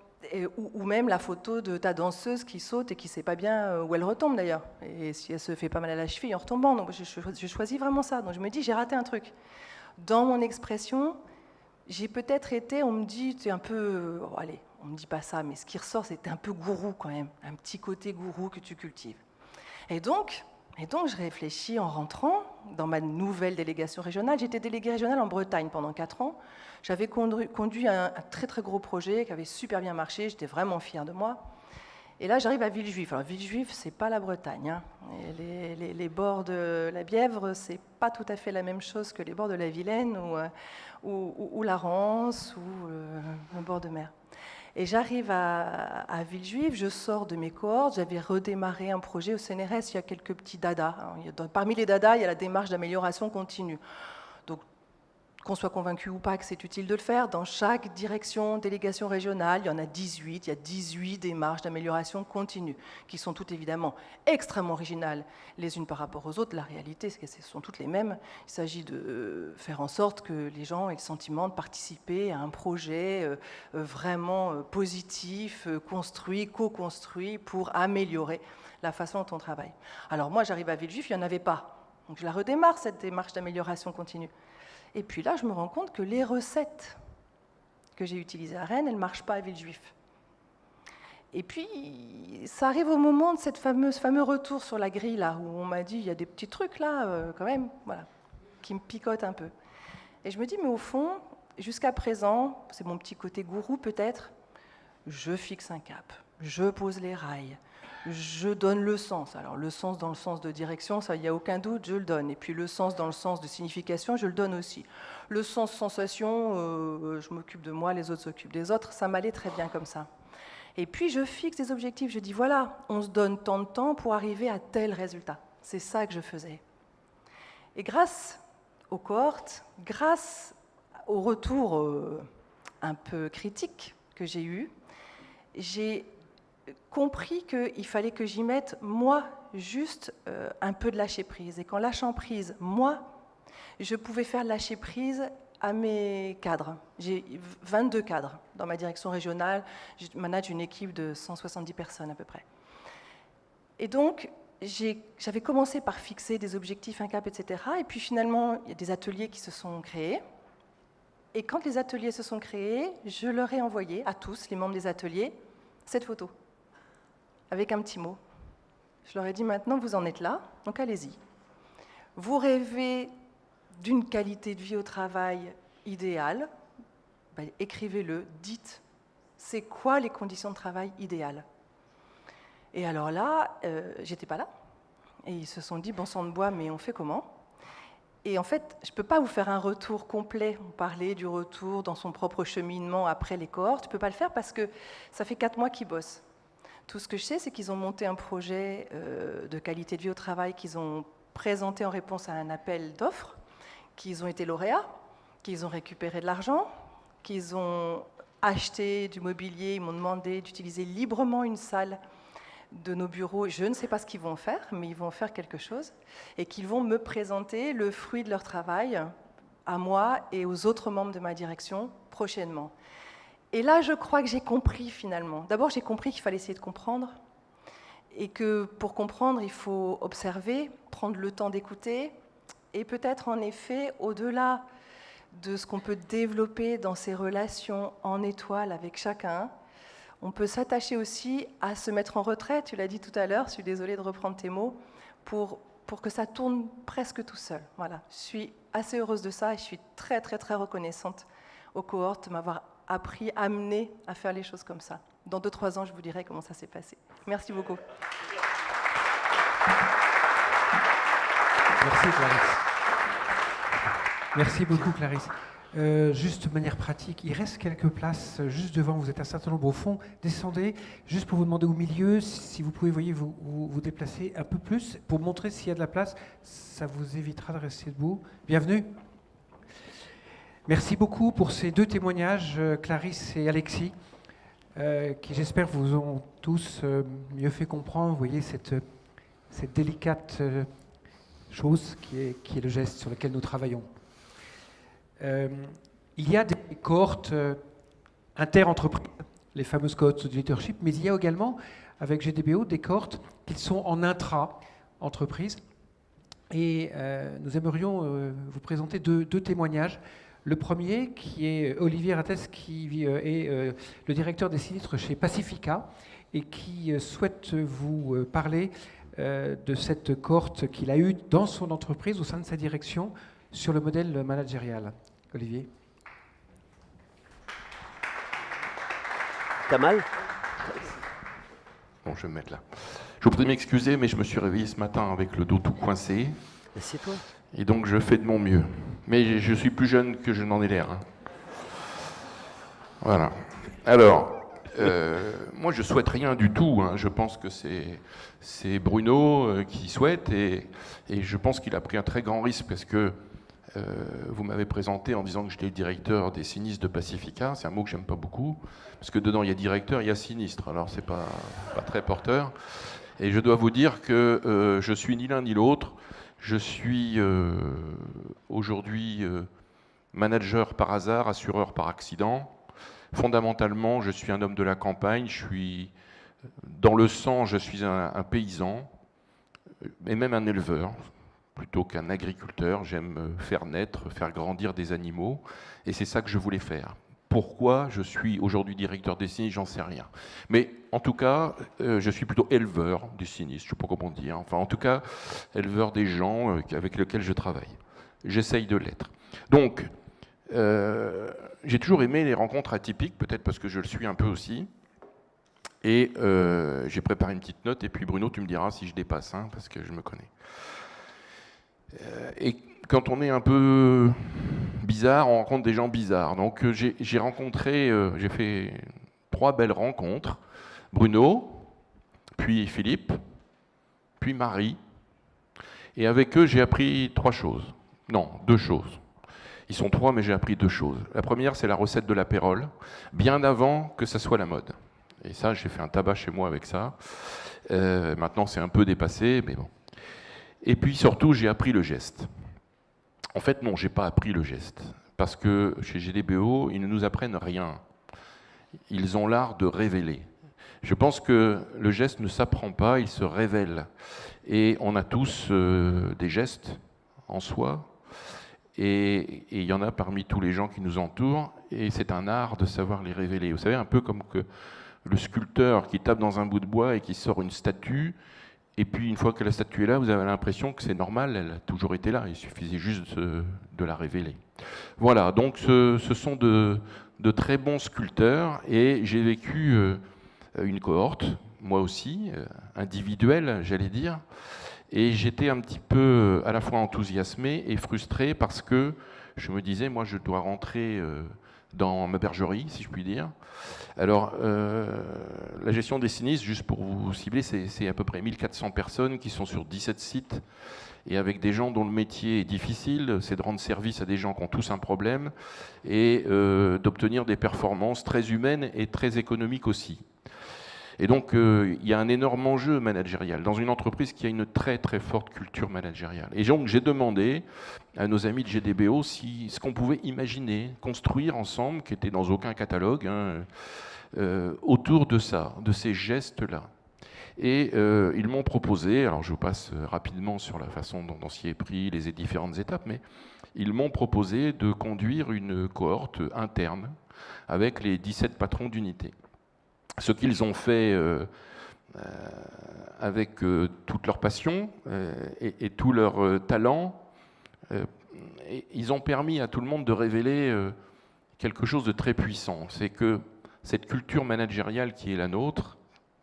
ou même la photo de ta danseuse qui saute et qui ne sait pas bien où elle retombe d'ailleurs. Et si elle se fait pas mal à la cheville en retombant. Donc, je choisis vraiment ça. Donc, je me dis, j'ai raté un truc. Dans mon expression, j'ai peut-être été, on me dit, tu es un peu... oh, allez, on ne me dit pas ça, mais ce qui ressort, c'est un peu gourou quand même. Un petit côté gourou que tu cultives. Et donc, Et donc, je réfléchis en rentrant dans ma nouvelle délégation régionale. J'étais déléguée régionale en Bretagne pendant 4 ans. J'avais conduit un très, très gros projet qui avait super bien marché. J'étais vraiment fière de moi. Et là, j'arrive à Villejuif. Alors, Villejuif, c'est pas la Bretagne, hein. Et les bords de la Bièvre, c'est pas tout à fait la même chose que les bords de la Vilaine ou la Rance ou le bord de mer. Et j'arrive à Villejuif, je sors de mes cohortes, j'avais redémarré un projet au CNRS, il y a quelques petits dadas. Parmi les dadas, il y a la démarche d'amélioration continue. Donc, qu'on soit convaincu ou pas que c'est utile de le faire, dans chaque direction, délégation régionale, il y en a 18, il y a 18 démarches d'amélioration continue, qui sont toutes évidemment extrêmement originales les unes par rapport aux autres. La réalité, c'est qu'elles sont toutes les mêmes. Il s'agit de faire en sorte que les gens aient le sentiment de participer à un projet vraiment positif, construit, co-construit, pour améliorer la façon dont on travaille. Alors moi, j'arrive à Villejuif, il n'y en avait pas. Donc je la redémarre, cette démarche d'amélioration continue. Et puis là, je me rends compte que les recettes que j'ai utilisées à Rennes, elles ne marchent pas à Villejuif. Et puis, ça arrive au moment de ce fameux retour sur la grille, là, où on m'a dit, il y a des petits trucs là, quand même, voilà, qui me picotent un peu. Et je me dis, mais au fond, jusqu'à présent, c'est mon petit côté gourou peut-être, je fixe un cap, je pose les rails, je donne le sens. Alors le sens dans le sens de direction, ça, il n'y a aucun doute, je le donne. Et puis le sens dans le sens de signification, je le donne aussi. Le sens sensation, je m'occupe de moi, les autres s'occupent des autres, ça m'allait très bien comme ça. Et puis je fixe des objectifs, je dis voilà, on se donne tant de temps pour arriver à tel résultat. C'est ça que je faisais. Et grâce aux cohortes, grâce au retour un peu critique que j'ai eu, j'ai compris qu'il fallait que j'y mette, moi, juste un peu de lâcher prise. Et qu'en lâchant prise, moi, je pouvais faire lâcher prise à mes cadres. J'ai 22 cadres dans ma direction régionale. Je manage une équipe de 170 personnes à peu près. Et donc, j'avais commencé par fixer des objectifs, un cap, etc. Et puis finalement, il y a des ateliers qui se sont créés. Et quand les ateliers se sont créés, je leur ai envoyé à tous, les membres des ateliers, cette photo, avec un petit mot. Je leur ai dit, maintenant, vous en êtes là, donc allez-y. Vous rêvez d'une qualité de vie au travail idéale, ben, écrivez-le, dites, c'est quoi les conditions de travail idéales? Et alors là, j'étais pas là. Et ils se sont dit, bon sang de bois, mais on fait comment? Et en fait, je ne peux pas vous faire un retour complet. On parlait du retour dans son propre cheminement après les cohortes. Je ne peux pas le faire parce que ça fait 4 mois qu'ils bossent. Tout ce que je sais, c'est qu'ils ont monté un projet de qualité de vie au travail qu'ils ont présenté en réponse à un appel d'offres, qu'ils ont été lauréats, qu'ils ont récupéré de l'argent, qu'ils ont acheté du mobilier. Ils m'ont demandé d'utiliser librement une salle de nos bureaux. Je ne sais pas ce qu'ils vont faire, mais ils vont faire quelque chose et qu'ils vont me présenter le fruit de leur travail à moi et aux autres membres de ma direction prochainement. Et là, je crois que j'ai compris finalement. D'abord, j'ai compris qu'il fallait essayer de comprendre et que pour comprendre, il faut observer, prendre le temps d'écouter et peut-être en effet, au-delà de ce qu'on peut développer dans ces relations en étoile avec chacun, on peut s'attacher aussi à se mettre en retrait, tu l'as dit tout à l'heure, je suis désolée de reprendre tes mots, pour que ça tourne presque tout seul. Voilà. Je suis assez heureuse de ça et je suis très, très, très reconnaissante aux cohortes de m'avoir appris, amené à faire les choses comme ça. Dans 2-3 ans, je vous dirai comment ça s'est passé. Merci beaucoup. Merci Clarisse. Merci beaucoup Clarisse. Juste de manière pratique, il reste quelques places juste devant, vous êtes un certain nombre au fond, descendez, juste pour vous demander au milieu, si vous pouvez voyez, vous déplacer un peu plus, pour montrer s'il y a de la place, ça vous évitera de rester debout. Bienvenue. Merci beaucoup pour ces 2 témoignages, Clarisse et Alexis, qui j'espère vous ont tous mieux fait comprendre, vous voyez, cette délicate chose qui est le geste sur lequel nous travaillons. Il y a des cohortes inter-entreprises, les fameuses cohortes de leadership, mais il y a également, avec GDBO, des cohortes qui sont en intra-entreprise. Et nous aimerions vous présenter deux témoignages. Le premier, qui est Olivier Rattès, qui est le directeur des sinistres chez Pacifica et qui souhaite vous parler de cette cohorte qu'il a eue dans son entreprise, au sein de sa direction, sur le modèle managérial. Olivier. Kamal ? Bon, je vais me mettre là. Je vous prie de m'excuser, mais je me suis réveillé ce matin avec le dos tout coincé. Assieds-toi. Et donc, je fais de mon mieux. Mais je suis plus jeune que je n'en ai l'air. Hein. Voilà. Alors, moi, je souhaite rien du tout. Hein. Je pense que c'est Bruno qui souhaite. Et je pense qu'il a pris un très grand risque parce que vous m'avez présenté en disant que j'étais le directeur des sinistres de Pacifica. C'est un mot que j'aime pas beaucoup. Parce que dedans, il y a directeur, il y a sinistre. Alors, c'est pas très porteur. Et je dois vous dire que je suis ni l'un ni l'autre. Je suis aujourd'hui manager par hasard, assureur par accident. Fondamentalement, je suis un homme de la campagne. Je suis dans le sang, je suis un paysan et même un éleveur plutôt qu'un agriculteur. J'aime faire naître, faire grandir des animaux et c'est ça que je voulais faire. Pourquoi je suis aujourd'hui directeur des sinistres, j'en sais rien. Mais en tout cas, je suis plutôt éleveur des sinistres, je ne sais pas comment dire. Enfin, en tout cas, éleveur des gens avec lesquels je travaille. J'essaye de l'être. Donc, j'ai toujours aimé les rencontres atypiques, peut-être parce que je le suis un peu aussi. Et j'ai préparé une petite note. Et puis Bruno, tu me diras si je dépasse, hein, parce que je me connais. Et quand on est un peu bizarre, on rencontre des gens bizarres. Donc j'ai fait 3 belles rencontres. Bruno, puis Philippe, puis Marie. Et avec eux, j'ai appris 3 choses. Non, 2 choses. Ils sont 3, mais j'ai appris 2 choses. La première, c'est la recette de l'apérole, bien avant que ça soit la mode. Et ça, j'ai fait un tabac chez moi avec ça. Maintenant, c'est un peu dépassé, mais bon. Et puis surtout, j'ai appris le geste. En fait, non, j'ai pas appris le geste. Parce que chez GDBO, ils ne nous apprennent rien. Ils ont l'art de révéler. Je pense que le geste ne s'apprend pas, il se révèle. Et on a tous des gestes en soi. Et il y en a parmi tous les gens qui nous entourent. Et c'est un art de savoir les révéler. Vous savez, un peu comme que le sculpteur qui tape dans un bout de bois et qui sort une statue. Et puis, une fois que la statue est là, vous avez l'impression que c'est normal, elle a toujours été là. Il suffisait juste de la révéler. Voilà, donc ce sont de très bons sculpteurs. Et j'ai vécu une cohorte, moi aussi, individuelle, j'allais dire. Et j'étais un petit peu à la fois enthousiasmé et frustré parce que je me disais, moi, je dois rentrer dans ma bergerie, si je puis dire. Alors, la gestion des sinistres, juste pour vous cibler, c'est à peu près 1400 personnes qui sont sur 17 sites et avec des gens dont le métier est difficile, c'est de rendre service à des gens qui ont tous un problème et d'obtenir des performances très humaines et très économiques aussi. Et donc, il y a un énorme enjeu managérial dans une entreprise qui a une très très forte culture managériale. Et donc, j'ai demandé à nos amis de GDBO ce qu'on pouvait imaginer, construire ensemble, qui n'était dans aucun catalogue, hein, autour de ça, de ces gestes-là. Et ils m'ont proposé, alors je vous passe rapidement sur la façon dont on s'y est pris, les différentes étapes, mais ils m'ont proposé de conduire une cohorte interne avec les 17 patrons d'unité. Ce qu'ils ont fait avec toute leur passion et tout leur talent, ils ont permis à tout le monde de révéler quelque chose de très puissant. C'est que cette culture managériale qui est la nôtre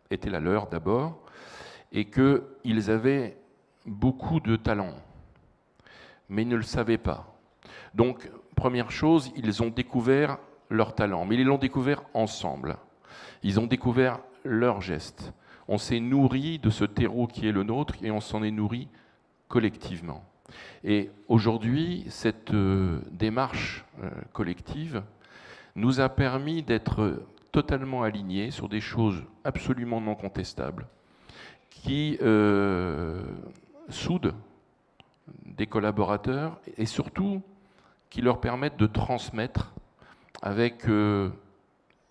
était la leur d'abord, et qu'ils avaient beaucoup de talent, mais ils ne le savaient pas. Donc, première chose, ils ont découvert leur talent, mais ils l'ont découvert ensemble. Ils ont découvert leurs gestes. On s'est nourri de ce terreau qui est le nôtre et on s'en est nourri collectivement. Et aujourd'hui, cette démarche collective nous a permis d'être totalement alignés sur des choses absolument non contestables qui soudent des collaborateurs et surtout qui leur permettent de transmettre avec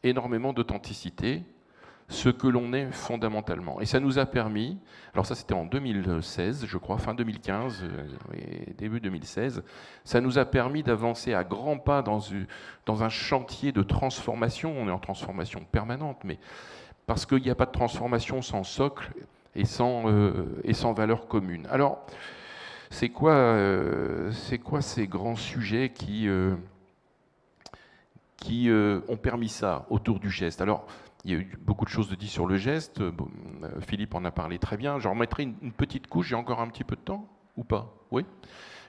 énormément d'authenticité ce que l'on est fondamentalement. Et ça nous a permis, alors ça c'était en 2016, je crois, fin 2015 et début 2016, ça nous a permis d'avancer à grands pas dans un chantier de transformation. On est en transformation permanente, mais parce qu'il n'y a pas de transformation sans socle, et sans valeur commune. Alors, c'est quoi ces grands sujets qui ont permis ça autour du geste? Alors, il y a eu beaucoup de choses de dit sur le geste. Bon, Philippe en a parlé très bien. J'en remettrai une petite couche. J'ai encore un petit peu de temps ou pas? Oui.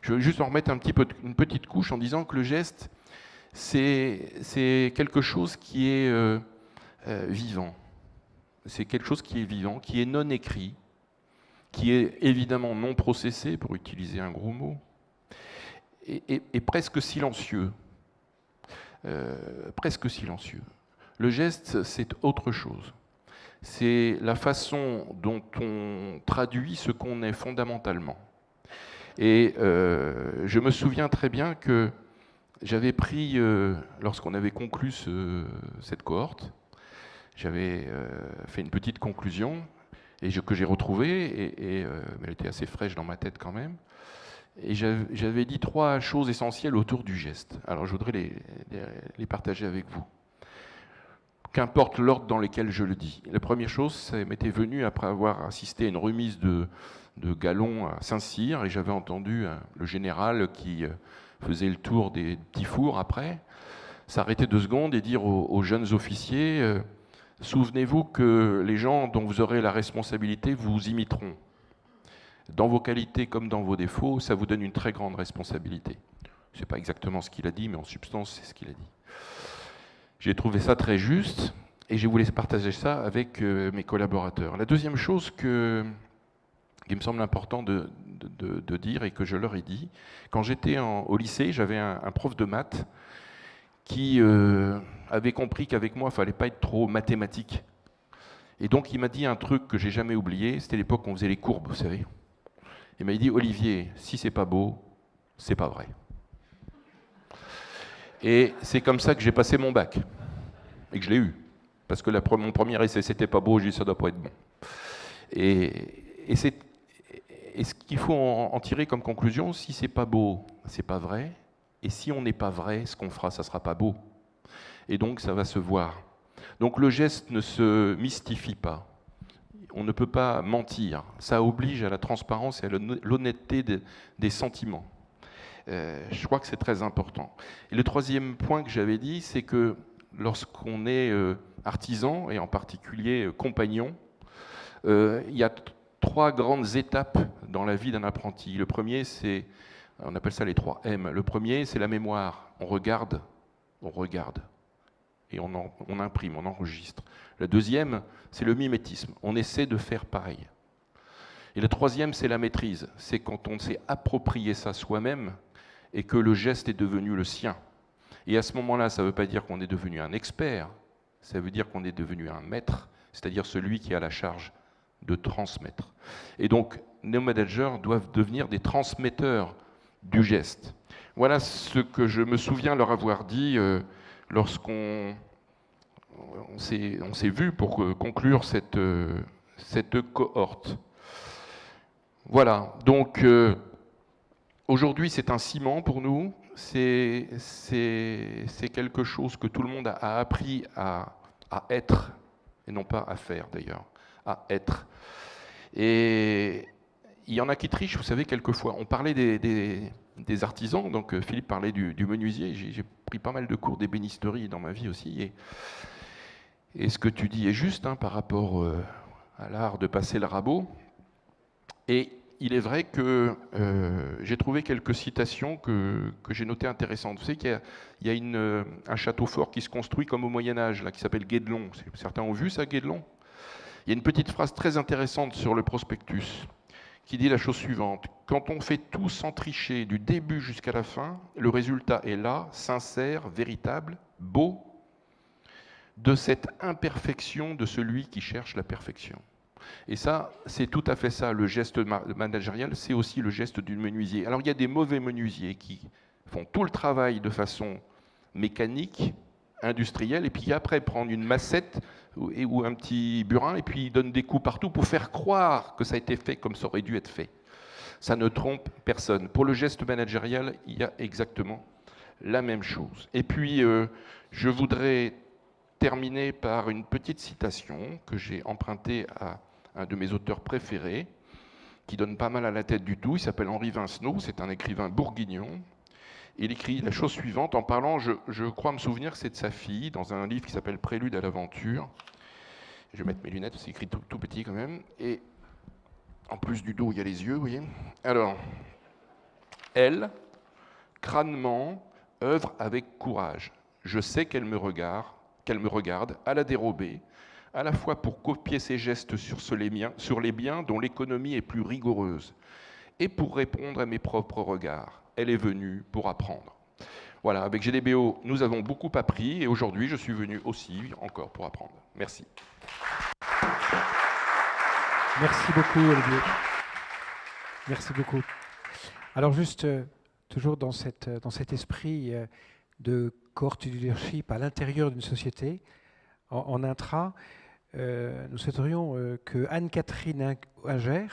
Je veux juste en remettre une petite couche en disant que le geste, c'est quelque chose qui est vivant. C'est quelque chose qui est vivant, qui est non écrit, qui est évidemment non processé, pour utiliser un gros mot, et presque silencieux. Presque silencieux. Le geste, c'est autre chose. C'est la façon dont on traduit ce qu'on est fondamentalement. Et je me souviens très bien que j'avais pris, lorsqu'on avait conclu cette cohorte, j'avais fait une petite conclusion que j'ai retrouvée, et elle était assez fraîche dans ma tête quand même. Et j'avais dit 3 choses essentielles autour du geste. Alors je voudrais les partager avec vous. Qu'importe l'ordre dans lequel je le dis. La première chose, ça m'était venu après avoir assisté à une remise de galons à Saint-Cyr, et j'avais entendu le général qui faisait le tour des petits fours après, s'arrêter 2 secondes et dire aux jeunes officiers, souvenez-vous que les gens dont vous aurez la responsabilité vous imiteront. Dans vos qualités comme dans vos défauts, ça vous donne une très grande responsabilité. Ce n'est pas exactement ce qu'il a dit, mais en substance, c'est ce qu'il a dit. J'ai trouvé ça très juste, et j'ai voulu partager ça avec mes collaborateurs. La deuxième chose qui me semble important de dire, et que je leur ai dit, quand j'étais au lycée, j'avais un prof de maths qui avait compris qu'avec moi, il ne fallait pas être trop mathématique. Et donc, il m'a dit un truc que j'ai jamais oublié, c'était l'époque où on faisait les courbes, vous savez. Il m'a dit, Olivier, si c'est pas beau, c'est pas vrai. Et c'est comme ça que j'ai passé mon bac, et que je l'ai eu. Parce que mon premier essai, c'était pas beau, j'ai dit, ça doit pas être bon. Et ce qu'il faut en tirer comme conclusion, si c'est pas beau, c'est pas vrai. Et si on n'est pas vrai, ce qu'on fera, ça sera pas beau. Et donc, ça va se voir. Donc, le geste ne se mystifie pas. On ne peut pas mentir. Ça oblige à la transparence et à l'honnêteté des sentiments. Je crois que c'est très important. Et le troisième point que j'avais dit, c'est que lorsqu'on est artisan, et en particulier compagnon, il y a 3 grandes étapes dans la vie d'un apprenti. Le premier, on appelle ça les 3 M. Le premier, c'est la mémoire. On regarde, et on imprime, on enregistre. Le deuxième, c'est le mimétisme. On essaie de faire pareil. Et le troisième, c'est la maîtrise. C'est quand on s'est approprié ça soi-même et que le geste est devenu le sien. Et à ce moment-là, ça ne veut pas dire qu'on est devenu un expert, ça veut dire qu'on est devenu un maître, c'est-à-dire celui qui a la charge de transmettre. Et donc, nos managers doivent devenir des transmetteurs du geste. Voilà ce que je me souviens leur avoir dit lorsqu'on s'est vu pour conclure cette cohorte. Voilà, donc aujourd'hui c'est un ciment pour nous, c'est quelque chose que tout le monde a appris à être, et non pas à faire d'ailleurs, à être. Et il y en a qui trichent, vous savez, quelquefois. On parlait des artisans, donc Philippe parlait du menuisier, j'ai pris pas mal de cours d'ébénisterie dans ma vie aussi, et ce que tu dis est juste par rapport à l'art de passer le rabot. Et il est vrai que j'ai trouvé quelques citations que j'ai notées intéressantes. Vous savez qu'il y a un château fort qui se construit comme au Moyen-Âge, là, qui s'appelle Guédelon. Certains ont vu ça, Guédelon? Il y a une petite phrase très intéressante sur le prospectus qui dit la chose suivante. Quand on fait tout sans tricher, du début jusqu'à la fin, le résultat est là, sincère, véritable, beau, de cette imperfection de celui qui cherche la perfection. Et ça, c'est tout à fait ça, le geste managérial, c'est aussi le geste du menuisier. Alors il y a des mauvais menuisiers qui font tout le travail de façon mécanique, industrielle, et puis après prendre une massette ou un petit burin, et puis ils donnent des coups partout pour faire croire que ça a été fait comme ça aurait dû être fait. Ça ne trompe personne. Pour le geste managérial, il y a exactement la même chose. Et puis, je voudrais terminer par une petite citation que j'ai empruntée à un de mes auteurs préférés, qui donne pas mal à la tête du tout. Il s'appelle Henri Vincenot, c'est un écrivain bourguignon. Il écrit la chose suivante en parlant, je crois me souvenir que c'est de sa fille, dans un livre qui s'appelle Prélude à l'aventure. Je vais mettre mes lunettes, c'est écrit tout petit quand même. Et en plus du dos, il y a les yeux, vous voyez. Alors, elle, crânement, œuvre avec courage. Je sais qu'elle me regarde à la dérobée, à la fois pour copier ses gestes sur les biens dont l'économie est plus rigoureuse, et pour répondre à mes propres regards. Elle est venue pour apprendre. Voilà, avec GDBO, nous avons beaucoup appris, et aujourd'hui, je suis venu aussi encore pour apprendre. Merci. Merci beaucoup, Olivier. Merci beaucoup. Alors juste, toujours dans cet esprit de cohorte du leadership à l'intérieur d'une société, en intra, nous souhaiterions que Anne-Catherine Inger,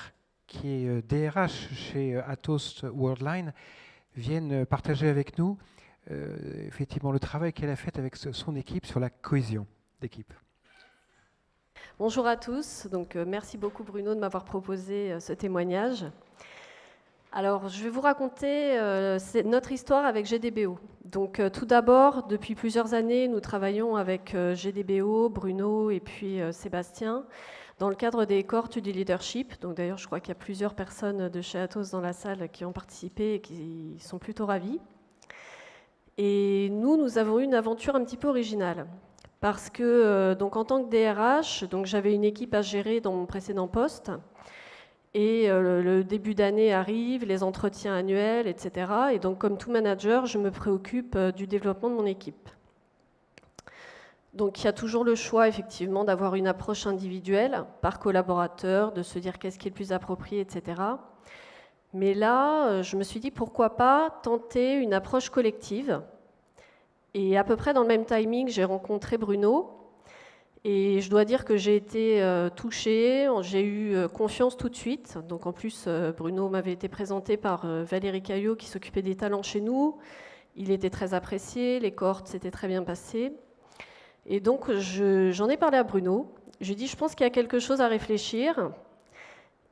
qui est DRH chez Atos Worldline, vienne partager avec nous effectivement le travail qu'elle a fait avec son équipe sur la cohésion d'équipe. Bonjour à tous, donc merci beaucoup Bruno de m'avoir proposé ce témoignage. Alors je vais vous raconter notre histoire avec GDBO. Donc tout d'abord, depuis plusieurs années, nous travaillons avec GDBO, Bruno et puis Sébastien dans le cadre des cohortes du leadership. Donc d'ailleurs, je crois qu'il y a plusieurs personnes de chez Atos dans la salle qui ont participé et qui sont plutôt ravis. Et nous avons eu une aventure un petit peu originale. Parce que, donc, en tant que DRH, donc, j'avais une équipe à gérer dans mon précédent poste. Et le début d'année arrive, les entretiens annuels, etc. Et donc, comme tout manager, je me préoccupe du développement de mon équipe. Donc, il y a toujours le choix, effectivement, d'avoir une approche individuelle par collaborateur, de se dire qu'est-ce qui est le plus approprié, etc. Mais là, je me suis dit, pourquoi pas tenter une approche collective. Et à peu près dans le même timing, j'ai rencontré Bruno. Et je dois dire que j'ai été touchée, j'ai eu confiance tout de suite. Donc en plus, Bruno m'avait été présenté par Valérie Caillot qui s'occupait des talents chez nous. Il était très apprécié, les cohortes s'étaient très bien passées. Et donc j'en ai parlé à Bruno. Je lui ai dit, je pense qu'il y a quelque chose à réfléchir.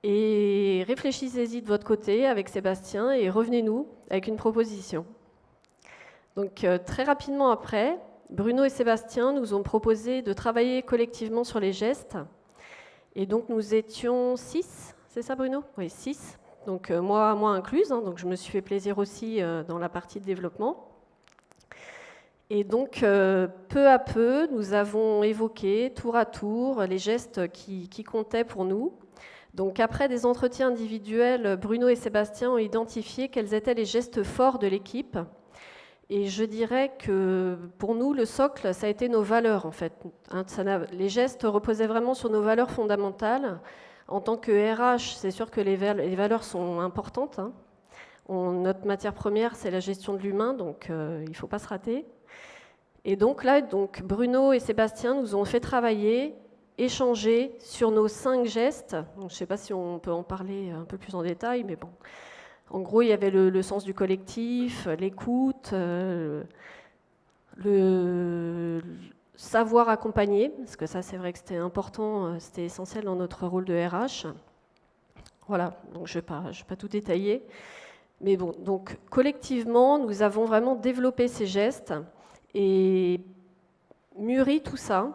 Et réfléchissez-y de votre côté avec Sébastien et revenez-nous avec une proposition. Donc très rapidement après, Bruno et Sébastien nous ont proposé de travailler collectivement sur les gestes. Et donc nous étions 6, c'est ça Bruno ? Oui, 6. Donc moi incluse, hein, donc je me suis fait plaisir aussi dans la partie de développement. Et donc peu à peu, nous avons évoqué tour à tour les gestes qui comptaient pour nous. Donc après des entretiens individuels, Bruno et Sébastien ont identifié quels étaient les gestes forts de l'équipe. Et je dirais que pour nous, le socle, ça a été nos valeurs en fait. Les gestes reposaient vraiment sur nos valeurs fondamentales. En tant que RH, c'est sûr que les valeurs sont importantes. Hein. Notre matière première, c'est la gestion de l'humain, donc il ne faut pas se rater. Et donc là, Bruno et Sébastien nous ont fait travailler, échanger sur nos 5 gestes. Donc, je ne sais pas si on peut en parler un peu plus en détail, mais bon. En gros, il y avait le sens du collectif, l'écoute, le savoir accompagner, parce que ça, c'est vrai que c'était important, c'était essentiel dans notre rôle de RH. Voilà, donc je ne vais pas tout détailler. Mais bon, donc collectivement, nous avons vraiment développé ces gestes et mûri tout ça.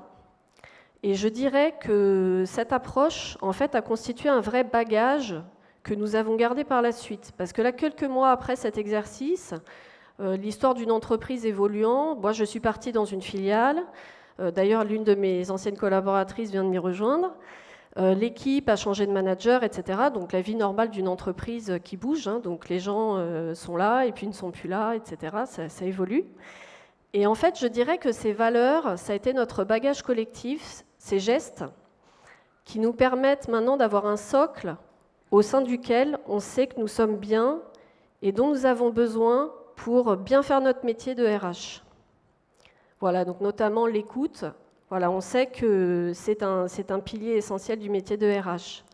Et je dirais que cette approche, en fait, a constitué un vrai bagage que nous avons gardé par la suite. Parce que là, quelques mois après cet exercice, l'histoire d'une entreprise évoluant, moi je suis partie dans une filiale, d'ailleurs l'une de mes anciennes collaboratrices vient de m'y rejoindre, l'équipe a changé de manager, etc. Donc la vie normale d'une entreprise qui bouge, hein, donc les gens sont là et puis ne sont plus là, etc. Ça évolue. Et en fait, je dirais que ces valeurs, ça a été notre bagage collectif, ces gestes, qui nous permettent maintenant d'avoir un socle au sein duquel on sait que nous sommes bien et dont nous avons besoin pour bien faire notre métier de RH. Voilà, donc notamment l'écoute. Voilà, on sait que c'est un pilier essentiel du métier de RH.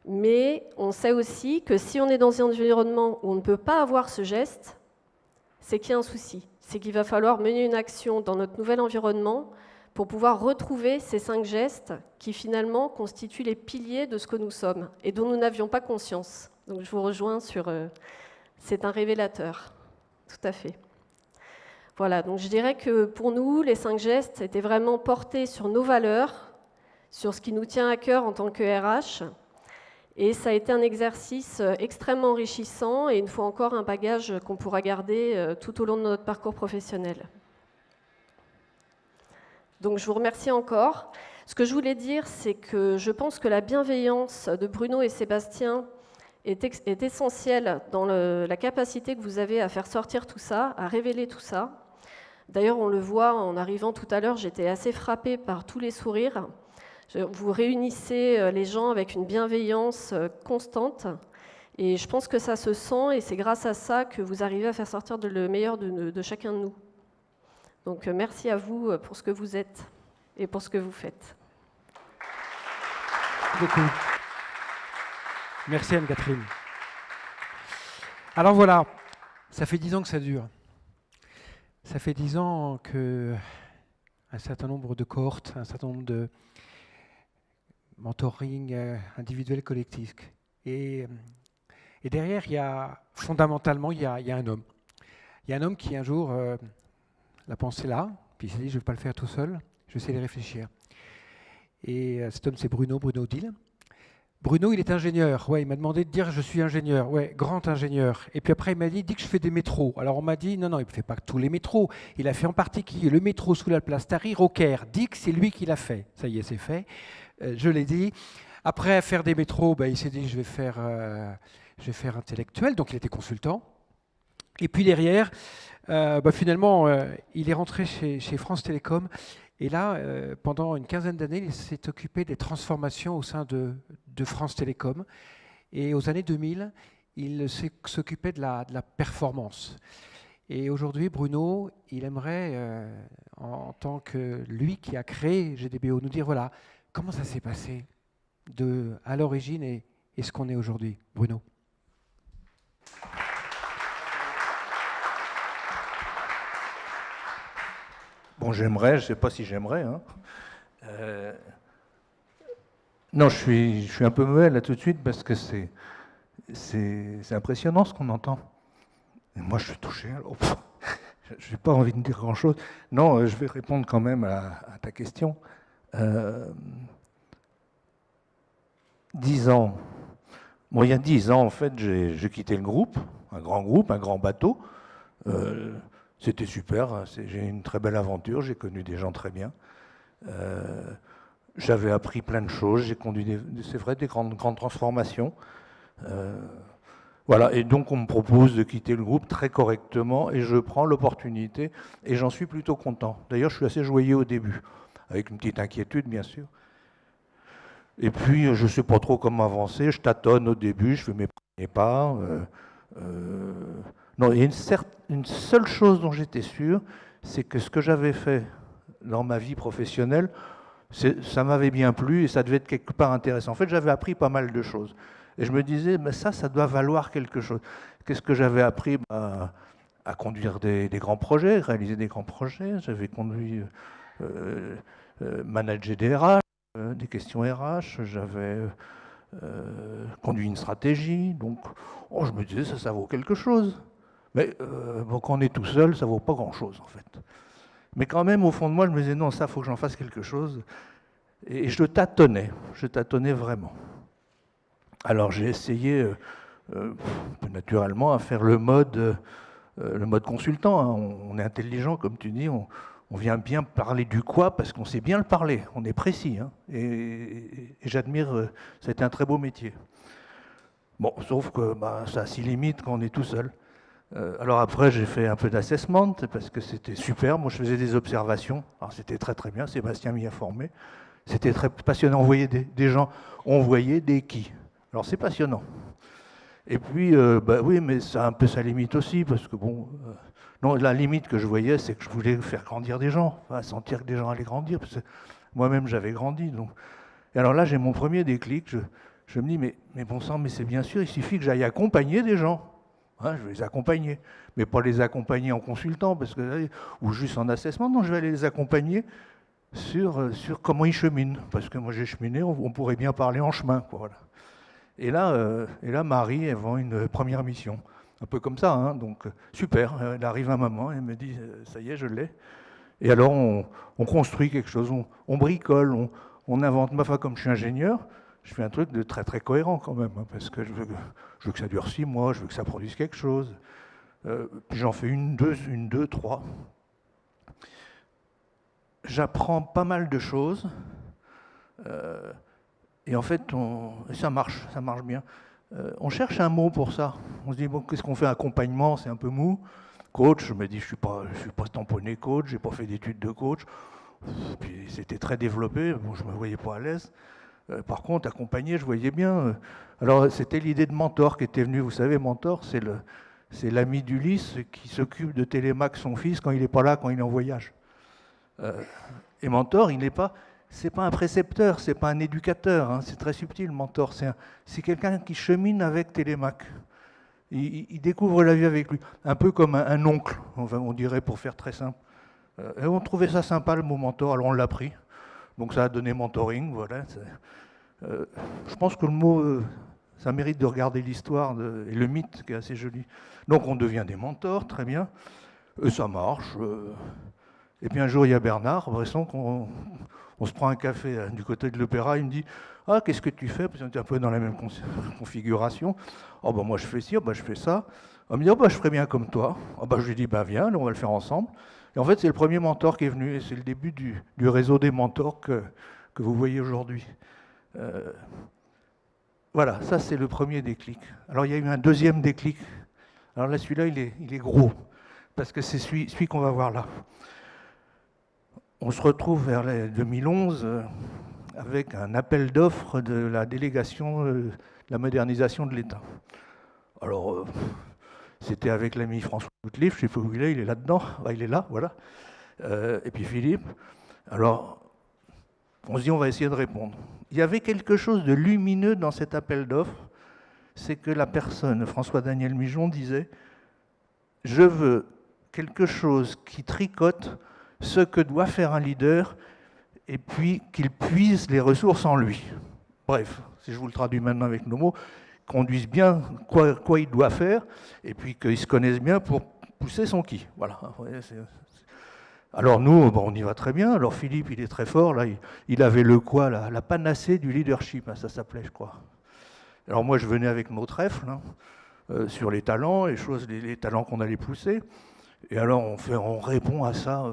Mais on sait aussi que si on est dans un environnement où on ne peut pas avoir ce geste, c'est qu'il y a un souci. C'est qu'il va falloir mener une action dans notre nouvel environnement pour pouvoir retrouver ces 5 gestes qui finalement constituent les piliers de ce que nous sommes et dont nous n'avions pas conscience. Donc je vous rejoins sur... c'est un révélateur, tout à fait. Voilà, donc je dirais que pour nous, les 5 gestes étaient vraiment portés sur nos valeurs, sur ce qui nous tient à cœur en tant que RH. Et ça a été un exercice extrêmement enrichissant et une fois encore un bagage qu'on pourra garder tout au long de notre parcours professionnel. Donc je vous remercie encore. Ce que je voulais dire, c'est que je pense que la bienveillance de Bruno et Sébastien est essentielle dans la capacité que vous avez à faire sortir tout ça, à révéler tout ça. D'ailleurs, on le voit en arrivant tout à l'heure, j'étais assez frappée par tous les sourires. Vous réunissez les gens avec une bienveillance constante et je pense que ça se sent et c'est grâce à ça que vous arrivez à faire sortir le meilleur de chacun de nous. Donc merci à vous pour ce que vous êtes et pour ce que vous faites. Beaucoup. Merci Anne-Catherine. Alors voilà, ça fait 10 ans que ça dure. Ça fait 10 ans que un certain nombre de cohortes, un certain nombre de mentoring individuel, collectif. Et derrière, il y a fondamentalement, il y a un homme. Il y a un homme qui un jour l'a pensé là, puis il s'est dit je ne vais pas le faire tout seul, je vais essayer de réfléchir. Et cet homme, c'est Bruno Dill. Bruno, il est ingénieur. Ouais, il m'a demandé de dire je suis ingénieur. Ouais, grand ingénieur. Et puis après, il m'a dit que je fais des métros. Alors on m'a dit non, il ne fait pas tous les métros. Il a fait en particulier le métro sous la place Tahrir au Caire. Dit que c'est lui qui l'a fait. Ça y est, c'est fait. Je l'ai dit. Après, à faire des métros, il s'est dit je vais faire intellectuel. Donc il était consultant. Et puis derrière, finalement, il est rentré chez France Télécom. Et là, pendant une quinzaine d'années, il s'est occupé des transformations au sein de France Télécom. Et aux années 2000, il s'occupait de la performance. Et aujourd'hui, Bruno, il aimerait, en tant que lui qui a créé GDBO, nous dire, voilà, comment ça s'est passé à l'origine et ce qu'on est aujourd'hui. Bruno. Bon, j'aimerais, je ne sais pas si j'aimerais. Hein. Non, je suis un peu mauvais là tout de suite parce que c'est impressionnant ce qu'on entend. Et moi, je suis touché. Alors, je n'ai pas envie de dire grand-chose. Non, je vais répondre quand même à ta question. 10 ans. Bon, il y a 10 ans, en fait, j'ai quitté le groupe, un grand bateau. C'était super, j'ai une très belle aventure, j'ai connu des gens très bien. J'avais appris plein de choses, j'ai conduit, c'est vrai, des grandes transformations. Voilà, et donc on me propose de quitter le groupe très correctement et je prends l'opportunité et j'en suis plutôt content. D'ailleurs, je suis assez joyeux au début, avec une petite inquiétude, bien sûr. Et puis, je ne sais pas trop comment avancer, je tâtonne au début, je fais mes premiers pas. Non, il y a une seule chose dont j'étais sûr, c'est que ce que j'avais fait dans ma vie professionnelle, ça m'avait bien plu et ça devait être quelque part intéressant. En fait, j'avais appris pas mal de choses. Et je me disais, mais ça doit valoir quelque chose. Qu'est-ce que j'avais appris à conduire des grands projets, réaliser des grands projets. J'avais conduit, manager des RH, des questions RH. J'avais conduit une stratégie. Donc, je me disais, ça vaut quelque chose. Mais quand on est tout seul, ça ne vaut pas grand-chose, en fait. Mais quand même, au fond de moi, je me disais, non, ça, il faut que j'en fasse quelque chose. Et je tâtonnais vraiment. Alors, j'ai essayé, naturellement, à faire le mode consultant. Hein. On est intelligent, comme tu dis, on vient bien parler du quoi, parce qu'on sait bien le parler, on est précis. Hein. Et j'admire, ça a été un très beau métier. Bon, sauf que ça a ses limites quand on est tout seul. Alors après, j'ai fait un peu d'assessment parce que c'était super. Moi, je faisais des observations. Alors c'était très très bien. Sébastien m'y a formé. C'était très passionnant. On voyait des gens, on voyait des qui. Alors c'est passionnant. Et puis, oui, mais ça a un peu sa limite aussi parce que bon, non, la limite que je voyais, c'est que je voulais faire grandir des gens, sentir que des gens allaient grandir. Parce que moi-même, j'avais grandi. Donc. Et alors là, j'ai mon premier déclic. Je me dis, mais bon sang, mais c'est bien sûr, il suffit que j'aille accompagner des gens. Hein, je vais les accompagner, mais pas les accompagner en consultant ou juste en assessment. Non, je vais aller les accompagner sur comment il chemine. Parce que moi j'ai cheminé, on pourrait bien parler en chemin, quoi, voilà. Et là, Marie, elle vend une première mission. Un peu comme ça, hein, donc super. Elle arrive à maman, elle me dit, ça y est, je l'ai. Et alors, on construit quelque chose, on bricole, on invente. Enfin, comme je suis ingénieur, je fais un truc de très très cohérent quand même, hein, parce que je veux que ça dure 6 mois, je veux que ça produise quelque chose. Puis j'en fais une, deux, trois. J'apprends pas mal de choses. Et en fait, ça marche bien. On cherche un mot pour ça. On se dit, bon, qu'est-ce qu'on fait? Accompagnement, c'est un peu mou. Coach, je me dis, je suis pas tamponné coach, j'ai pas fait d'études de coach. Puis c'était très développé, bon, je me voyais pas à l'aise. Par contre, accompagner, je voyais bien. Alors, c'était l'idée de Mentor qui était venue. Vous savez, Mentor, c'est l'ami d'Ulysse qui s'occupe de Télémaque, son fils, quand il n'est pas là, quand il est en voyage. Et Mentor, c'est pas un précepteur, c'est pas un éducateur, hein, c'est très subtil, Mentor. C'est quelqu'un qui chemine avec Télémaque. Il découvre la vie avec lui, un peu comme un oncle, on dirait, pour faire très simple. Et on trouvait ça sympa, le mot mentor, alors on l'a pris. Donc ça a donné mentoring, voilà. Je pense que le mot, ça mérite de regarder l'histoire et le mythe qui est assez joli. Donc on devient des mentors, très bien, ça marche. Et puis un jour, il y a Bernard Bresson, on se prend un café du côté de l'Opéra, il me dit « Ah, qu'est-ce que tu fais ?» Parce qu'on était un peu dans la même configuration. « Oh, ben moi je fais ci, oh, ben je fais ça. » On me dit « Oh, ben je ferais bien comme toi. » Oh, ben je lui dis « Ben viens, on va le faire ensemble. » Et en fait, c'est le premier mentor qui est venu, et c'est le début du réseau des mentors que vous voyez aujourd'hui. Voilà, ça c'est le premier déclic. Alors il y a eu un deuxième déclic. Alors là, celui-là, il est gros, parce que c'est celui qu'on va voir là. On se retrouve vers 2011 avec un appel d'offres de la délégation de la modernisation de l'État. Alors, c'était avec l'ami François Bouteliff, je ne sais pas où il est là-dedans, il est là, voilà. Et puis Philippe. Alors, on se dit, on va essayer de répondre. Il y avait quelque chose de lumineux dans cet appel d'offres, c'est que la personne, François-Daniel Mijon, disait « Je veux quelque chose qui tricote ce que doit faire un leader, et puis qu'il puise les ressources en lui. » Bref, si je vous le traduis maintenant avec nos mots, conduise bien quoi il doit faire, et puis qu'il se connaisse bien pour pousser son qui. Voilà. Alors nous, bon, on y va très bien. Alors Philippe, il est très fort, là, il avait le quoi, la panacée du leadership, hein, ça s'appelait, je crois. Alors moi, je venais avec mon trèfle, hein, sur les talents, les talents qu'on allait pousser. Et alors, on répond à ça.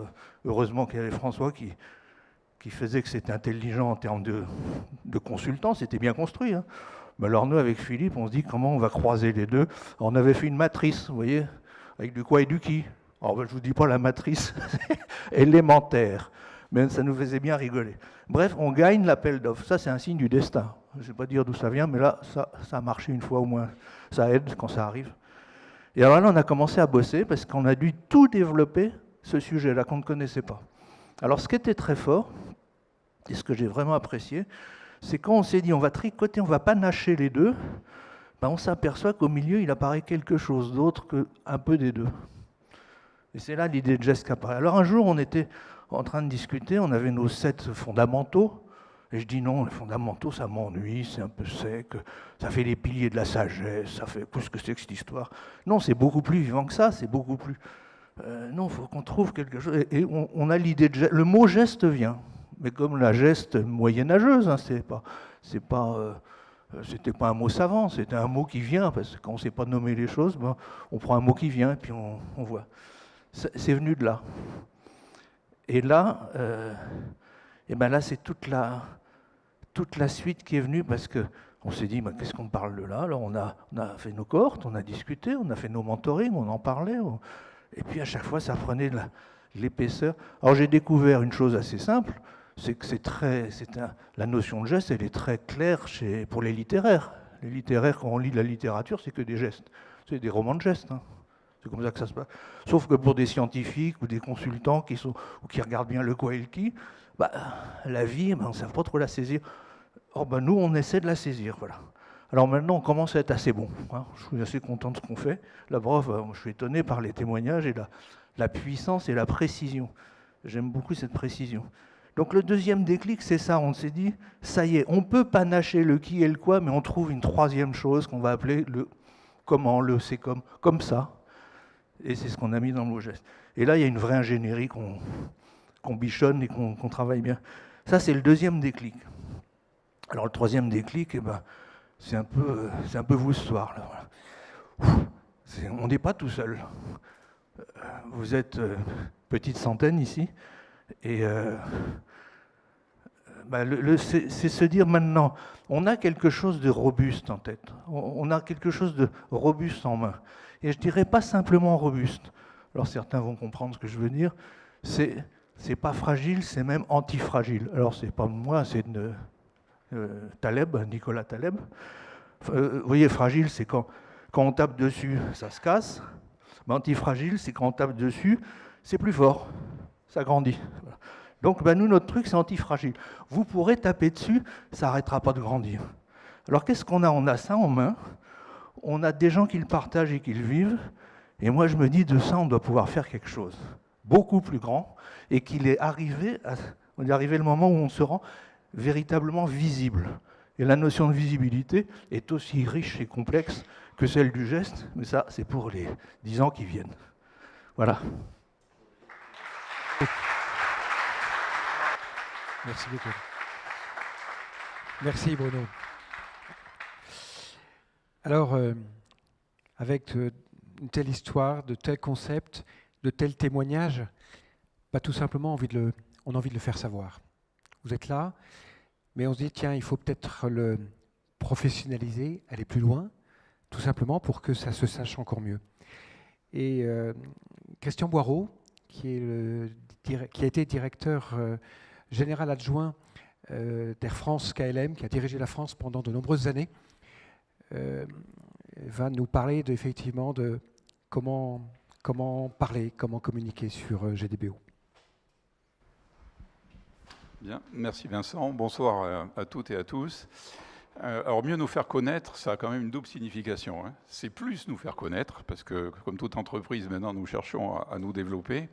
Heureusement qu'il y avait François qui faisait que c'était intelligent en termes de consultant, c'était bien construit. Hein. Mais alors nous, avec Philippe, on se dit comment on va croiser les deux. Alors, on avait fait une matrice, vous voyez, avec du quoi et du qui. Alors, je ne vous dis pas la matrice élémentaire, mais ça nous faisait bien rigoler. Bref, on gagne l'appel d'offres. Ça, c'est un signe du destin. Je ne vais pas dire d'où ça vient, mais là, ça a marché une fois au moins. Ça aide quand ça arrive. Et alors là, on a commencé à bosser parce qu'on a dû tout développer, ce sujet-là, qu'on ne connaissait pas. Alors, ce qui était très fort, et ce que j'ai vraiment apprécié, c'est quand on s'est dit on va tricoter, on va panacher les deux, ben on s'aperçoit qu'au milieu, il apparaît quelque chose d'autre qu'un peu des deux. Et c'est là l'idée de geste qui apparaît. Alors un jour, on était en train de discuter, on avait nos 7 fondamentaux, et je dis non, les fondamentaux, ça m'ennuie, c'est un peu sec, ça fait les piliers de la sagesse, ça fait plus que c'est que cette histoire. Non, c'est beaucoup plus vivant que ça, c'est beaucoup plus... non, il faut qu'on trouve quelque chose. Et on a l'idée de geste. Le mot geste vient, mais comme la geste moyenâgeuse, hein, c'était pas un mot savant, c'était un mot qui vient, parce que quand on ne sait pas nommer les choses, ben, on prend un mot qui vient et puis on voit. C'est venu de là. Et là, et ben là c'est toute la suite qui est venue, parce qu'on s'est dit, ben, qu'est-ce qu'on parle de là? Alors on a fait nos cohortes, on a discuté, on a fait nos mentorings, on en parlait, et puis à chaque fois ça prenait de l'épaisseur. Alors j'ai découvert une chose assez simple, c'est que la notion de geste, elle est très claire pour les littéraires. Les littéraires, quand on lit de la littérature, c'est que des gestes. C'est des romans de gestes. Hein. C'est comme ça que ça se passe. Sauf que pour des scientifiques ou des consultants qui regardent bien le quoi et le qui, bah, la vie, on ne sait pas trop la saisir. Or, bah, nous, on essaie de la saisir. Voilà. Alors maintenant, on commence à être assez bon. Hein. Je suis assez content de ce qu'on fait. La preuve, je suis étonné par les témoignages et la puissance et la précision. J'aime beaucoup cette précision. Donc le deuxième déclic, c'est ça, on s'est dit, ça y est, on peut panacher le qui et le quoi, mais on trouve une troisième chose qu'on va appeler le comment, le c'est comme ça. Et c'est ce qu'on a mis dans le mot geste. Et là, il y a une vraie ingénierie qu'on bichonne et qu'on travaille bien. Ça, c'est le deuxième déclic. Alors le troisième déclic, eh ben, c'est un peu vous ce soir. Là, voilà. On n'est pas tout seul. Vous êtes petite centaine ici. Et c'est se dire maintenant, on a quelque chose de robuste en tête. On a quelque chose de robuste en main. Et je dirais pas simplement robuste. Alors certains vont comprendre ce que je veux dire. C'est pas fragile, c'est même antifragile. Alors c'est pas moi, c'est de Taleb, Nicolas Taleb. Vous voyez, fragile, c'est quand on tape dessus, ça se casse. Mais antifragile, c'est quand on tape dessus, c'est plus fort, ça grandit. Voilà. Donc nous, notre truc, c'est antifragile. Vous pourrez taper dessus, ça n'arrêtera pas de grandir. Alors qu'est-ce qu'on a? On a ça en main, on a des gens qui le partagent et qui le vivent, et moi je me dis, de ça, on doit pouvoir faire quelque chose beaucoup plus grand, et qu'il est arrivé le moment où on se rend véritablement visible. Et la notion de visibilité est aussi riche et complexe que celle du geste, mais ça, c'est pour les 10 ans qui viennent. Voilà. Merci beaucoup. Merci Bruno. Alors, avec une telle histoire, de tels concepts, de tels témoignages, tout simplement, on a envie de le faire savoir. Vous êtes là, mais on se dit, tiens, il faut peut-être le professionnaliser, aller plus loin, tout simplement pour que ça se sache encore mieux. Et Christian Boireau, qui a été directeur général adjoint d'Air France KLM, qui a dirigé la France pendant de nombreuses années, va nous parler effectivement de comment parler, comment communiquer sur GDBO. Bien, merci Vincent. Bonsoir à toutes et à tous. Alors mieux nous faire connaître, ça a quand même une double signification. Hein. C'est plus nous faire connaître, parce que comme toute entreprise, maintenant nous cherchons à nous développer.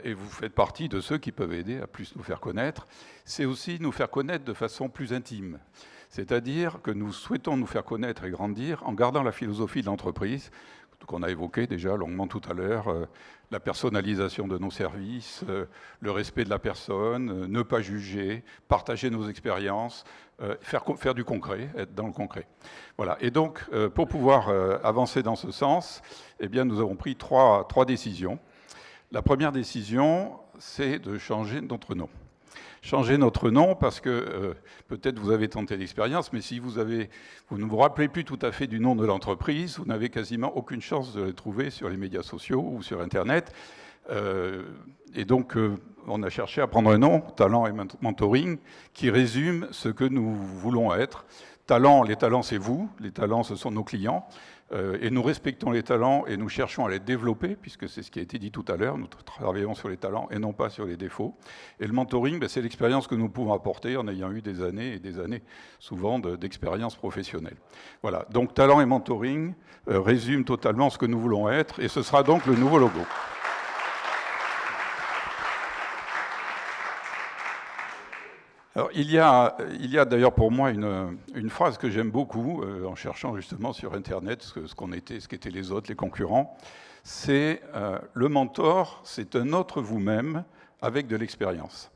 Et vous faites partie de ceux qui peuvent aider à plus nous faire connaître. C'est aussi nous faire connaître de façon plus intime. C'est-à-dire que nous souhaitons nous faire connaître et grandir en gardant la philosophie de l'entreprise, qu'on a évoqué déjà longuement tout à l'heure, la personnalisation de nos services, le respect de la personne, ne pas juger, partager nos expériences, faire du concret, être dans le concret. Voilà. Et donc, pour pouvoir avancer dans ce sens, eh bien, nous avons pris trois décisions. La première décision, c'est de changer notre nom. Changer notre nom parce que peut-être vous avez tenté l'expérience, mais si vous ne vous rappelez plus tout à fait du nom de l'entreprise, vous n'avez quasiment aucune chance de le trouver sur les médias sociaux ou sur Internet. Et donc, on a cherché à prendre un nom, Talent et Mentoring, qui résume ce que nous voulons être. Les talents, c'est vous. Les talents, ce sont nos clients. Et nous respectons les talents et nous cherchons à les développer, puisque c'est ce qui a été dit tout à l'heure, nous travaillons sur les talents et non pas sur les défauts. Et le mentoring, c'est l'expérience que nous pouvons apporter en ayant eu des années et des années, souvent, d'expérience professionnelle. Voilà, donc talent et mentoring résument totalement ce que nous voulons être, et ce sera donc le nouveau logo. Alors, il y a d'ailleurs pour moi une phrase que j'aime beaucoup en cherchant justement sur Internet ce qu'étaient les autres, les concurrents. C'est le mentor, c'est un autre vous-même avec de l'expérience.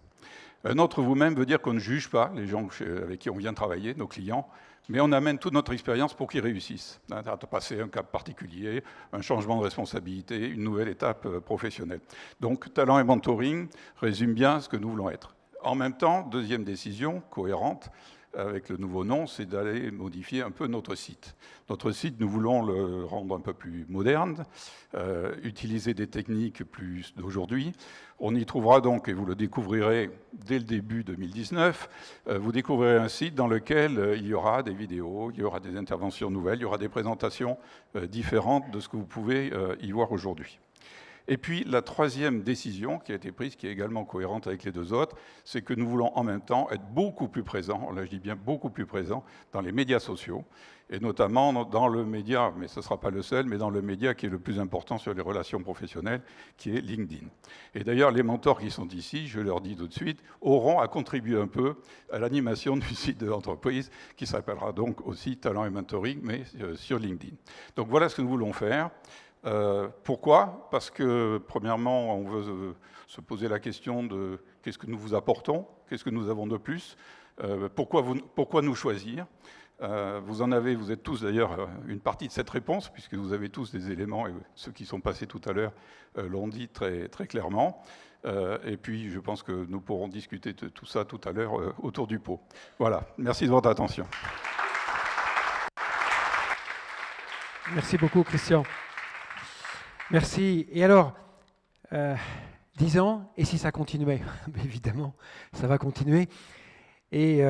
Un autre vous-même veut dire qu'on ne juge pas les gens avec qui on vient travailler, nos clients, mais on amène toute notre expérience pour qu'ils réussissent. À passer un cap particulier, un changement de responsabilité, une nouvelle étape professionnelle. Donc, talent et mentoring résument bien ce que nous voulons être. En même temps, deuxième décision cohérente avec le nouveau nom, c'est d'aller modifier un peu notre site. Notre site, nous voulons le rendre un peu plus moderne, utiliser des techniques plus d'aujourd'hui. On y trouvera donc, et vous le découvrirez dès le début 2019, vous découvrirez un site dans lequel il y aura des vidéos, il y aura des interventions nouvelles, il y aura des présentations différentes de ce que vous pouvez y voir aujourd'hui. Et puis la troisième décision qui a été prise, qui est également cohérente avec les deux autres, c'est que nous voulons en même temps être beaucoup plus présents, là je dis bien beaucoup plus présents, dans les médias sociaux, et notamment dans le média, mais ce ne sera pas le seul, mais dans le média qui est le plus important sur les relations professionnelles, qui est LinkedIn. Et d'ailleurs, les mentors qui sont ici, je leur dis tout de suite, auront à contribuer un peu à l'animation du site de l'entreprise, qui s'appellera donc aussi Talent et Mentoring, mais sur LinkedIn. Donc voilà ce que nous voulons faire. Pourquoi? Parce que, premièrement, on veut se poser la question de qu'est-ce que nous vous apportons, qu'est-ce que nous avons de plus, pourquoi nous choisir. Vous êtes tous d'ailleurs une partie de cette réponse, puisque vous avez tous des éléments, et ceux qui sont passés tout à l'heure l'ont dit très, très clairement. Et puis, je pense que nous pourrons discuter de tout ça tout à l'heure autour du pot. Voilà, merci de votre attention. Merci beaucoup, Christian. Merci. Et alors, 10 ans, et si ça continuait? Évidemment, ça va continuer. Et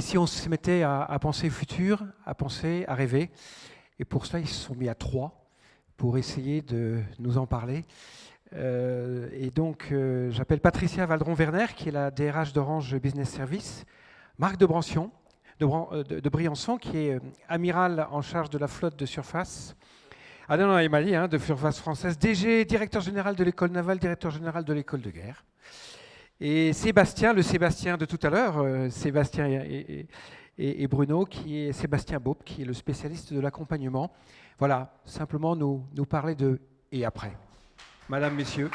si on se mettait à penser au futur, à rêver, et pour cela, ils se sont mis à 3 pour essayer de nous en parler. Et donc, j'appelle Patricia Valdron-Werner, qui est la DRH d'Orange Business Service, Marc de Briançon, qui est amiral en charge de la flotte de surface, Alain Emali, de Surface Française, DG, directeur général de l'école navale, directeur général de l'école de guerre. Et Sébastien, le Sébastien de tout à l'heure, Sébastien et Bruno, qui est Sébastien Bob, qui est le spécialiste de l'accompagnement. Voilà, simplement nous parler de « et après ». Madame, messieurs.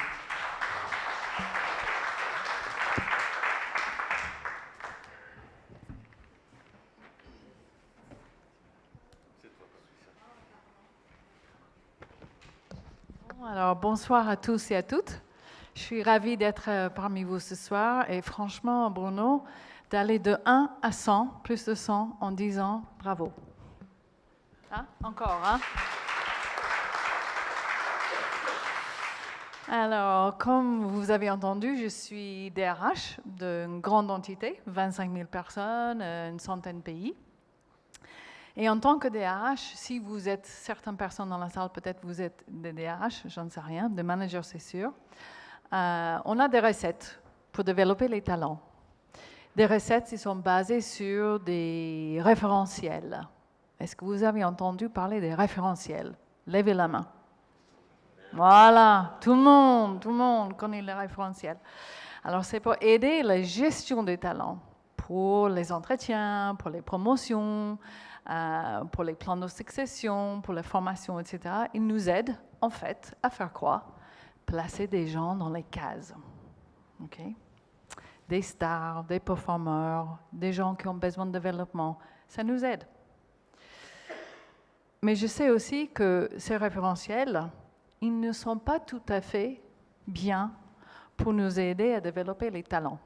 Alors, bonsoir à tous et à toutes. Je suis ravie d'être parmi vous ce soir et franchement, Bruno, d'aller de 1 à 100, plus de 100 en 10 ans, bravo. Hein? Encore, hein? Alors, comme vous avez entendu, je suis DRH d'une grande entité, 25 000 personnes, une centaine de pays. Et en tant que DRH, si vous êtes certaines personnes dans la salle, peut-être vous êtes des DRH, j'en sais rien, des managers, c'est sûr. On a des recettes pour développer les talents. Des recettes qui sont basées sur des référentiels. Est-ce que vous avez entendu parler des référentiels? Levez la main. Voilà, tout le monde connaît les référentiels. Alors, c'est pour aider la gestion des talents, pour les entretiens, pour les promotions, pour les plans de succession, pour les formations, etc. Ils nous aident, en fait, à faire quoi? Placer des gens dans les cases. Okay? Des stars, des performeurs, des gens qui ont besoin de développement. Ça nous aide. Mais je sais aussi que ces référentiels, ils ne sont pas tout à fait bien pour nous aider à développer les talents.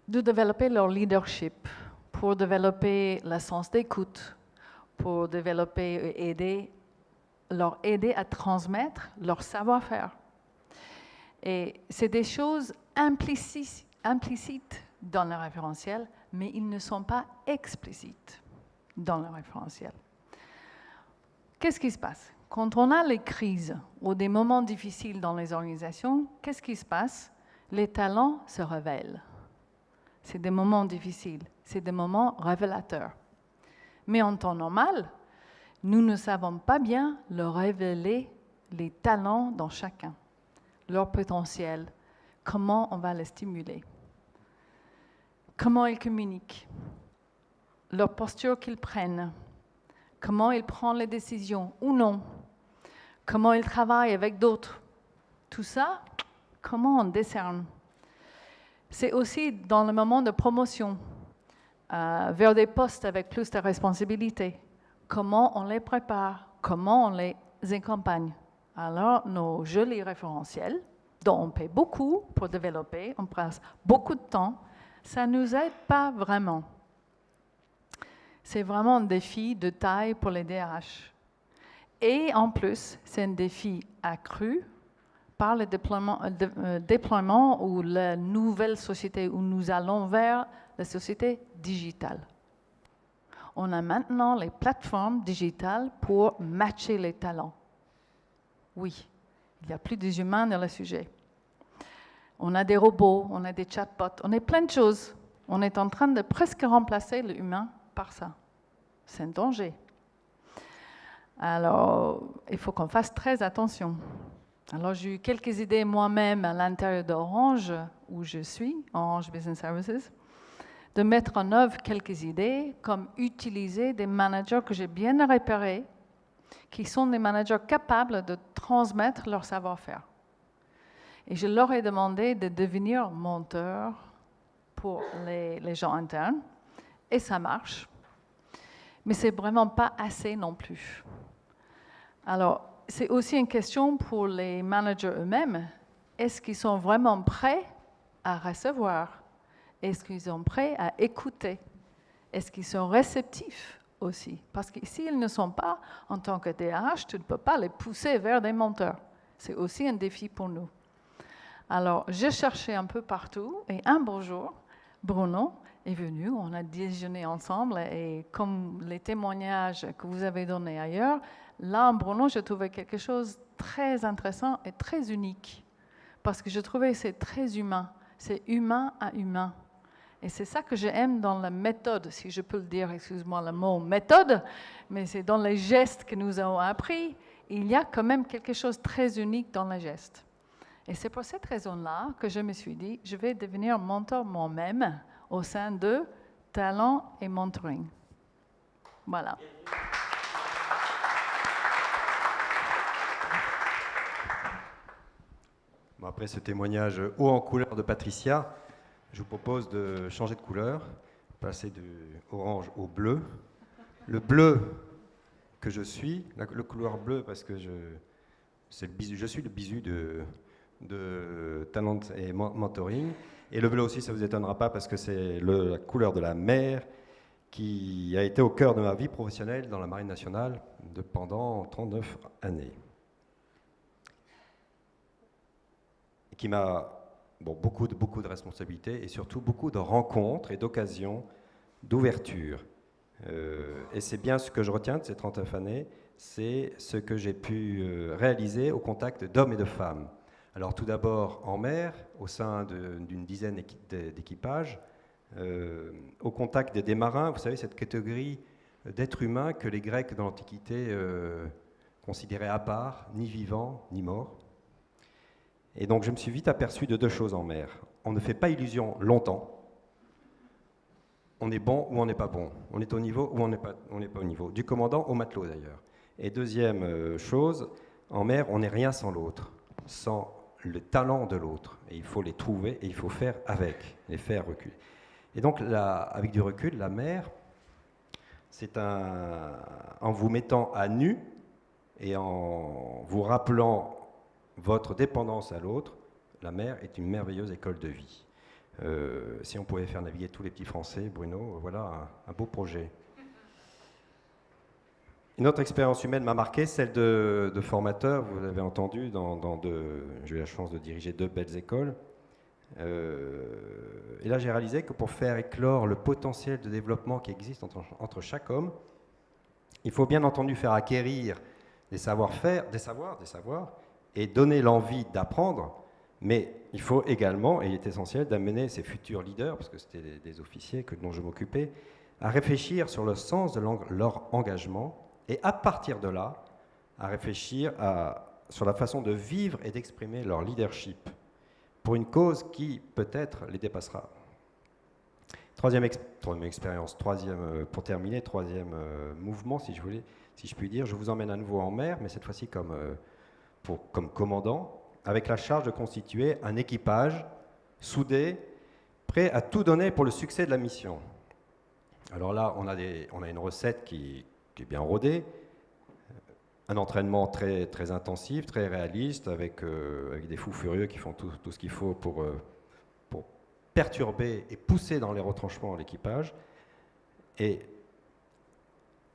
De développer leur leadership, pour développer le sens d'écoute, pour développer et leur aider à transmettre leur savoir-faire. Et c'est des choses implicites dans le référentiel, mais ils ne sont pas explicites dans le référentiel. Qu'est-ce qui se passe? Quand on a les crises ou des moments difficiles dans les organisations, qu'est-ce qui se passe? Les talents se révèlent. C'est des moments difficiles, c'est des moments révélateurs. Mais en temps normal, nous ne savons pas bien leur révéler les talents dans chacun, leur potentiel, comment on va les stimuler, comment ils communiquent, leur posture qu'ils prennent, comment ils prennent les décisions ou non, comment ils travaillent avec d'autres. Tout ça, comment on décerne? C'est aussi dans le moment de promotion, vers des postes avec plus de responsabilités. Comment on les prépare? Comment on les accompagne? Alors, nos jolis référentiels, dont on paie beaucoup pour développer, on passe beaucoup de temps, ça ne nous aide pas vraiment. C'est vraiment un défi de taille pour les DRH. Et en plus, c'est un défi accru par le déploiement ou la nouvelle société où nous allons vers la société digitale. On a maintenant les plateformes digitales pour matcher les talents. Oui, Il n'y a plus des humains dans le sujet. On a des robots, on a des chatbots, on a plein de choses. On est en train de presque remplacer l'humain par ça. C'est un danger. Alors, il faut qu'on fasse très attention. Alors, j'ai eu quelques idées moi-même à l'intérieur d'Orange, où je suis, Orange Business Services, de mettre en œuvre quelques idées, comme utiliser des managers que j'ai bien repérés, qui sont des managers capables de transmettre leur savoir-faire. Et je leur ai demandé de devenir menteurs pour les gens internes, et ça marche. Mais ce n'est vraiment pas assez non plus. Alors, c'est aussi une question pour les managers eux-mêmes. Est-ce qu'ils sont vraiment prêts à recevoir? Est-ce qu'ils sont prêts à écouter? Est-ce qu'ils sont réceptifs aussi? Parce que s'ils ne sont pas, en tant que DRH, tu ne peux pas les pousser vers des menteurs. C'est aussi un défi pour nous. Alors, j'ai cherché un peu partout et un beau jour, Bruno est venu, on a déjeuné ensemble et comme les témoignages que vous avez donnés ailleurs, là, en Bruno, j'ai trouvé quelque chose de très intéressant et très unique parce que je trouvais que c'est très humain, c'est humain à humain. Et c'est ça que j'aime dans la méthode, si je peux le dire, excuse-moi le mot méthode, mais c'est dans les gestes que nous avons appris, il y a quand même quelque chose de très unique dans les gestes. Et c'est pour cette raison-là que je me suis dit, je vais devenir mentor moi-même au sein de Talent et Mentoring. Voilà. Bon, après ce témoignage haut en couleur de Patricia, je vous propose de changer de couleur, passer de orange au bleu. Le bleu que je suis, le couleur bleu parce que je suis le bisu de Talent et Mentoring. Et le bleu aussi, ça ne vous étonnera pas parce que c'est la couleur de la mer qui a été au cœur de ma vie professionnelle dans la Marine nationale pendant 39 années. Et qui m'a beaucoup de responsabilités et surtout beaucoup de rencontres et d'occasions d'ouverture. Et c'est bien ce que je retiens de ces 39 années, c'est ce que j'ai pu réaliser au contact d'hommes et de femmes. Alors tout d'abord en mer, au sein d'une dizaine d'équipages, au contact des marins, vous savez, cette catégorie d'êtres humains que les Grecs dans l'Antiquité considéraient à part, ni vivants, ni morts. Et donc je me suis vite aperçu de deux choses en mer. On ne fait pas illusion longtemps. On est bon ou on n'est pas bon. On est au niveau ou on n'est pas au niveau. Du commandant au matelot d'ailleurs. Et deuxième chose, en mer, on n'est rien sans l'autre, sans le talent de l'autre. Et il faut les trouver et il faut faire avec, les faire reculer. Et donc avec du recul, la mer, c'est en vous mettant à nu et en vous rappelant votre dépendance à l'autre, la mer est une merveilleuse école de vie. Si on pouvait faire naviguer tous les petits Français, Bruno, voilà un beau projet. Une autre expérience humaine m'a marqué, celle de formateur. Vous l'avez entendu, j'ai eu la chance de diriger 2 belles écoles. Et là, j'ai réalisé que pour faire éclore le potentiel de développement qui existe entre chaque homme, il faut bien entendu faire acquérir des savoir-faire, des savoirs, et donner l'envie d'apprendre, mais il faut également, et il est essentiel, d'amener ces futurs leaders, parce que c'était des officiers dont je m'occupais, à réfléchir sur le sens de leur engagement, et à partir de là, à réfléchir sur la façon de vivre et d'exprimer leur leadership, pour une cause qui, peut-être, les dépassera. Troisième expérience, pour terminer, troisième mouvement, si je puis dire, je vous emmène à nouveau en mer, mais cette fois-ci comme commandant, avec la charge de constituer un équipage soudé, prêt à tout donner pour le succès de la mission. Alors là, on a une recette qui est bien rodée, un entraînement très, très intensif, très réaliste, avec des fous furieux qui font tout ce qu'il faut pour perturber et pousser dans les retranchements l'équipage, et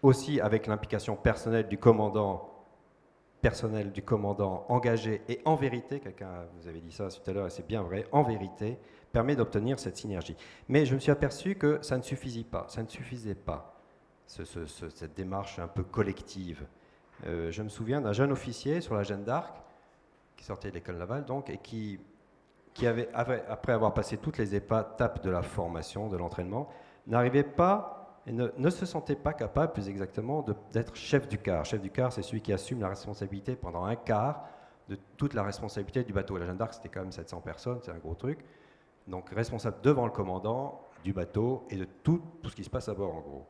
aussi avec l'implication personnelle du commandant engagé et en vérité, quelqu'un vous avait dit ça tout à l'heure et c'est bien vrai, en vérité, permet d'obtenir cette synergie. Mais je me suis aperçu que ça ne suffisait pas, cette démarche un peu collective. Je me souviens d'un jeune officier sur la Jeanne d'Arc qui sortait de l'école Laval, donc, et qui avait, après avoir passé toutes les étapes de la formation, de l'entraînement, n'arrivait pas, et ne se sentait pas capable, plus exactement, d'être chef du quart. Chef du quart, c'est celui qui assume la responsabilité pendant un quart de toute la responsabilité du bateau. La Jeanne d'Arc, c'était quand même 700 personnes, c'est un gros truc. Donc responsable devant le commandant du bateau et de tout ce qui se passe à bord, en gros.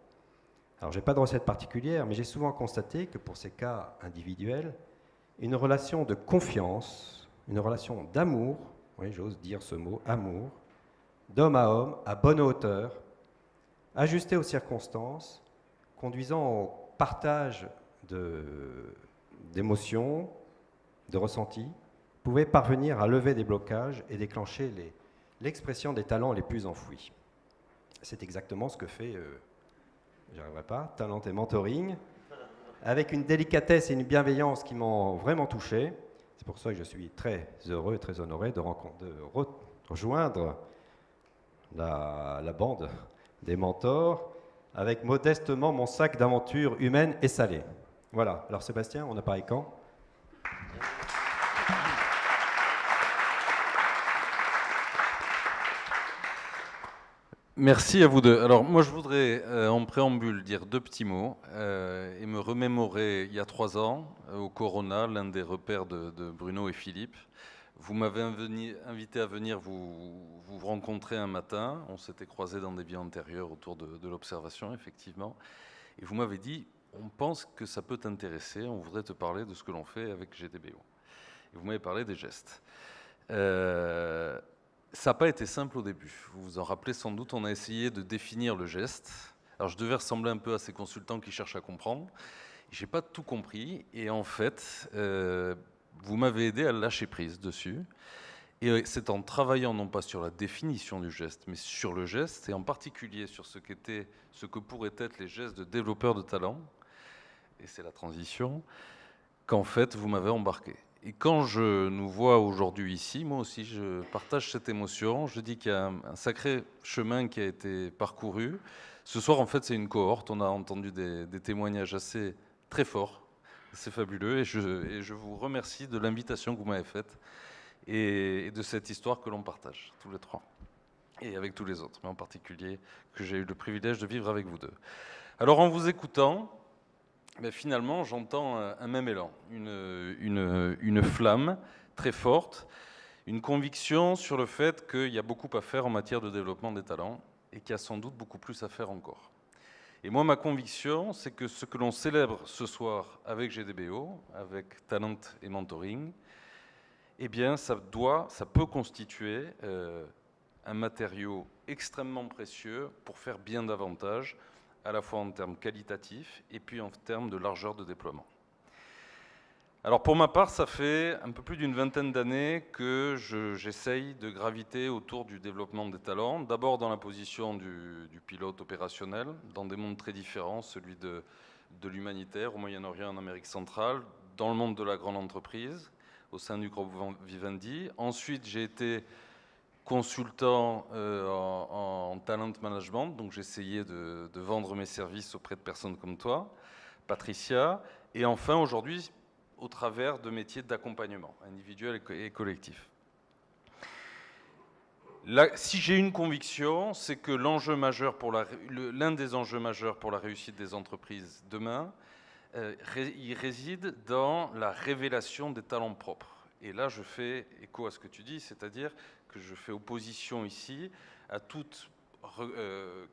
Alors, je n'ai pas de recette particulière, mais j'ai souvent constaté que pour ces cas individuels, une relation de confiance, une relation d'amour, oui, j'ose dire ce mot, amour, d'homme à homme, à bonne hauteur, ajusté aux circonstances, conduisant au partage d'émotions, de ressentis, pouvait parvenir à lever des blocages et déclencher l'expression des talents les plus enfouis. C'est exactement ce que fait, j'y arriverai pas, Talent et Mentoring, avec une délicatesse et une bienveillance qui m'ont vraiment touché. C'est pour ça que je suis très heureux et très honoré de rejoindre la bande des mentors avec modestement mon sac d'aventures humaines et salées. Voilà. Alors Sébastien, on appareille quand ? Merci à vous deux. Alors moi je voudrais en préambule dire 2 petits mots et me remémorer il y a 3 ans au Corona, l'un des repères de Bruno et Philippe. Vous m'avez invité à venir vous rencontrer un matin. On s'était croisés dans des vies antérieures autour de l'observation, effectivement. Et vous m'avez dit, on pense que ça peut t'intéresser, on voudrait te parler de ce que l'on fait avec GDBO. Et vous m'avez parlé des gestes. Ça n'a pas été simple au début. Vous vous en rappelez sans doute, on a essayé de définir le geste. Alors je devais ressembler un peu à ces consultants qui cherchent à comprendre. Je n'ai pas tout compris et en fait, vous m'avez aidé à lâcher prise dessus. Et c'est en travaillant non pas sur la définition du geste, mais sur le geste et en particulier sur ce que pourraient être les gestes de développeurs de talent, et c'est la transition, qu'en fait vous m'avez embarqué. Et quand je nous vois aujourd'hui ici, moi aussi, je partage cette émotion. Je dis qu'il y a un sacré chemin qui a été parcouru. Ce soir, en fait, c'est une cohorte. On a entendu des témoignages assez très forts, assez fabuleux. Et je vous remercie de l'invitation que vous m'avez faite et de cette histoire que l'on partage, tous les 3. Et avec tous les autres, mais en particulier que j'ai eu le privilège de vivre avec vous deux. Alors, en vous écoutant, mais finalement, j'entends un même élan, une flamme très forte, une conviction sur le fait qu'il y a beaucoup à faire en matière de développement des talents et qu'il y a sans doute beaucoup plus à faire encore. Et moi, ma conviction, c'est que ce que l'on célèbre ce soir avec GDBO, avec Talent et Mentoring, eh bien, ça peut constituer un matériau extrêmement précieux pour faire bien davantage, à la fois en termes qualitatifs et puis en termes de largeur de déploiement. Alors pour ma part, ça fait un peu plus d'une vingtaine d'années que j'essaye de graviter autour du développement des talents, d'abord dans la position du pilote opérationnel, dans des mondes très différents, celui de l'humanitaire au Moyen-Orient, en Amérique centrale, dans le monde de la grande entreprise, au sein du groupe Vivendi. Ensuite, j'ai été consultant en talent management, donc j'essayais de vendre mes services auprès de personnes comme toi, Patricia, et enfin aujourd'hui au travers de métiers d'accompagnement individuel et collectif. Là, si j'ai une conviction, c'est que l'un des enjeux majeurs pour la réussite des entreprises demain, il réside dans la révélation des talents propres. Et là, je fais écho à ce que tu dis, c'est-à-dire que je fais opposition ici à toute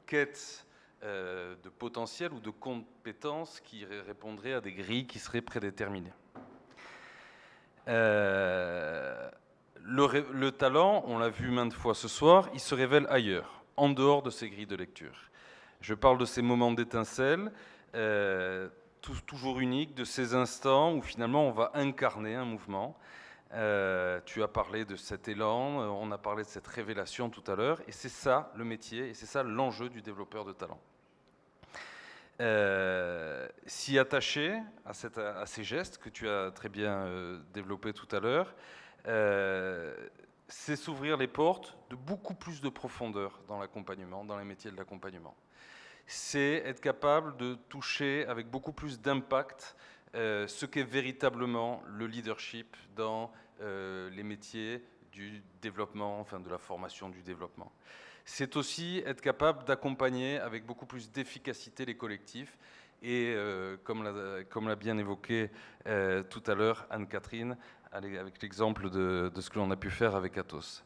quête de potentiel ou de compétences qui répondraient à des grilles qui seraient prédéterminées. Le talent, on l'a vu maintes fois ce soir, il se révèle ailleurs, en dehors de ces grilles de lecture. Je parle de ces moments d'étincelle, toujours uniques, de ces instants où finalement on va incarner un mouvement. Tu as parlé de cet élan, on a parlé de cette révélation tout à l'heure, et c'est ça le métier, et c'est ça l'enjeu du développeur de talent. S'y attacher à ces gestes que tu as très bien développés tout à l'heure, c'est s'ouvrir les portes de beaucoup plus de profondeur dans l'accompagnement, dans les métiers de l'accompagnement. C'est être capable de toucher avec beaucoup plus d'impact ce qu'est véritablement le leadership dans les métiers du développement, enfin de la formation du développement. C'est aussi être capable d'accompagner avec beaucoup plus d'efficacité les collectifs et, comme l'a bien évoqué tout à l'heure Anne-Catherine, avec l'exemple de ce que l'on a pu faire avec Atos.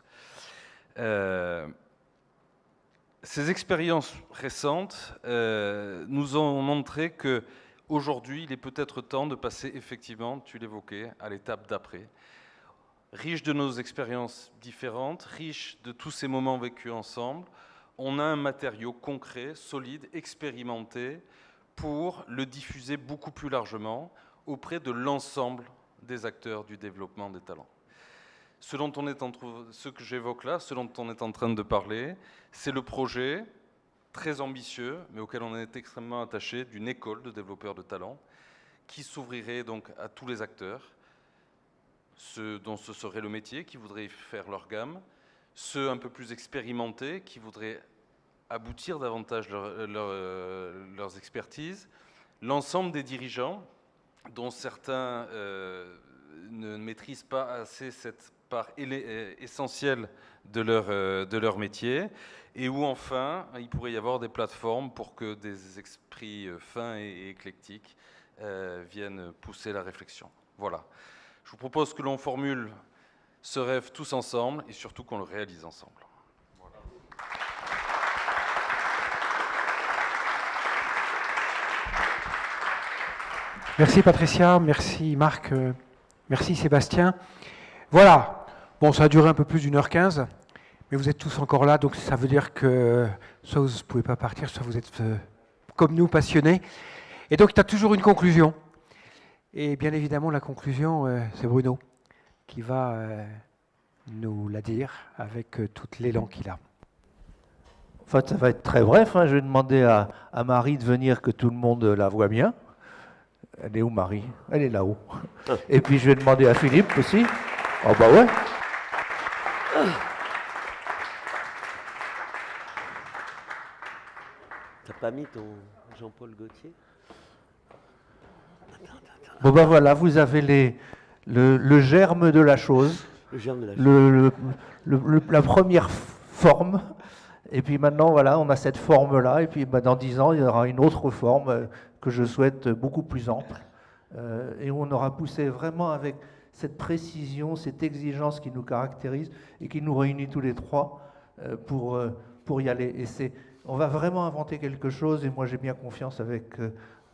Ces expériences récentes nous ont montré qu'aujourd'hui, il est peut-être temps de passer effectivement, tu l'évoquais, à l'étape d'après. Riche de nos expériences différentes, riche de tous ces moments vécus ensemble, on a un matériau concret, solide, expérimenté pour le diffuser beaucoup plus largement auprès de l'ensemble des acteurs du développement des talents. Ce que j'évoque là, ce dont on est en train de parler, c'est le projet très ambitieux, mais auquel on est extrêmement attaché, d'une école de développeurs de talents qui s'ouvrirait donc à tous les acteurs, ceux dont ce serait le métier, qui voudraient faire leur gamme, ceux un peu plus expérimentés, qui voudraient aboutir davantage leurs expertises, l'ensemble des dirigeants, dont certains ne maîtrisent pas assez cette part essentielle de leur métier, et où enfin il pourrait y avoir des plateformes pour que des esprits fins et éclectiques viennent pousser la réflexion. Voilà. Je vous propose que l'on formule ce rêve tous ensemble et surtout qu'on le réalise ensemble. Voilà. Merci Patricia, merci Marc, merci Sébastien. Voilà, bon ça a duré un peu plus d'1h15, mais vous êtes tous encore là, donc ça veut dire que soit vous ne pouvez pas partir, soit vous êtes comme nous passionnés. Et donc tu as toujours une conclusion. Et bien évidemment la conclusion, c'est Bruno qui va nous la dire avec tout l'élan qu'il a. En fait, ça va être très bref, hein. Je vais demander à Marie de venir, que tout le monde la voit bien. Elle est où, Marie? Elle est là-haut. Et puis je vais demander à Philippe aussi. Oh bah ouais. T'as pas mis ton Jean-Paul Gaultier? Bon ben voilà, vous avez le germe de la chose. Le germe de la chose. La première forme. Et puis maintenant, voilà, on a cette forme-là. Et puis dans 10 ans, il y aura une autre forme que je souhaite beaucoup plus ample. Et on aura poussé vraiment avec cette précision, cette exigence qui nous caractérise et qui nous réunit tous les trois pour y aller. Et on va vraiment inventer quelque chose. Et moi, j'ai bien confiance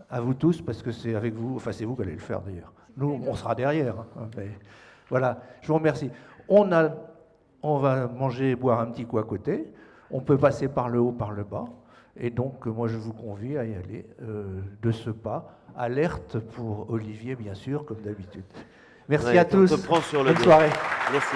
à vous tous, parce que c'est avec vous, enfin c'est vous qui allez le faire d'ailleurs. Nous, on sera derrière. Hein, mais voilà, je vous remercie. On va manger et boire un petit coup à côté. On peut passer par le haut, par le bas. Et donc, moi, je vous convie à y aller de ce pas. Alerte pour Olivier, bien sûr, comme d'habitude. Merci à tous. On te prend sur le Bonne soirée. Merci.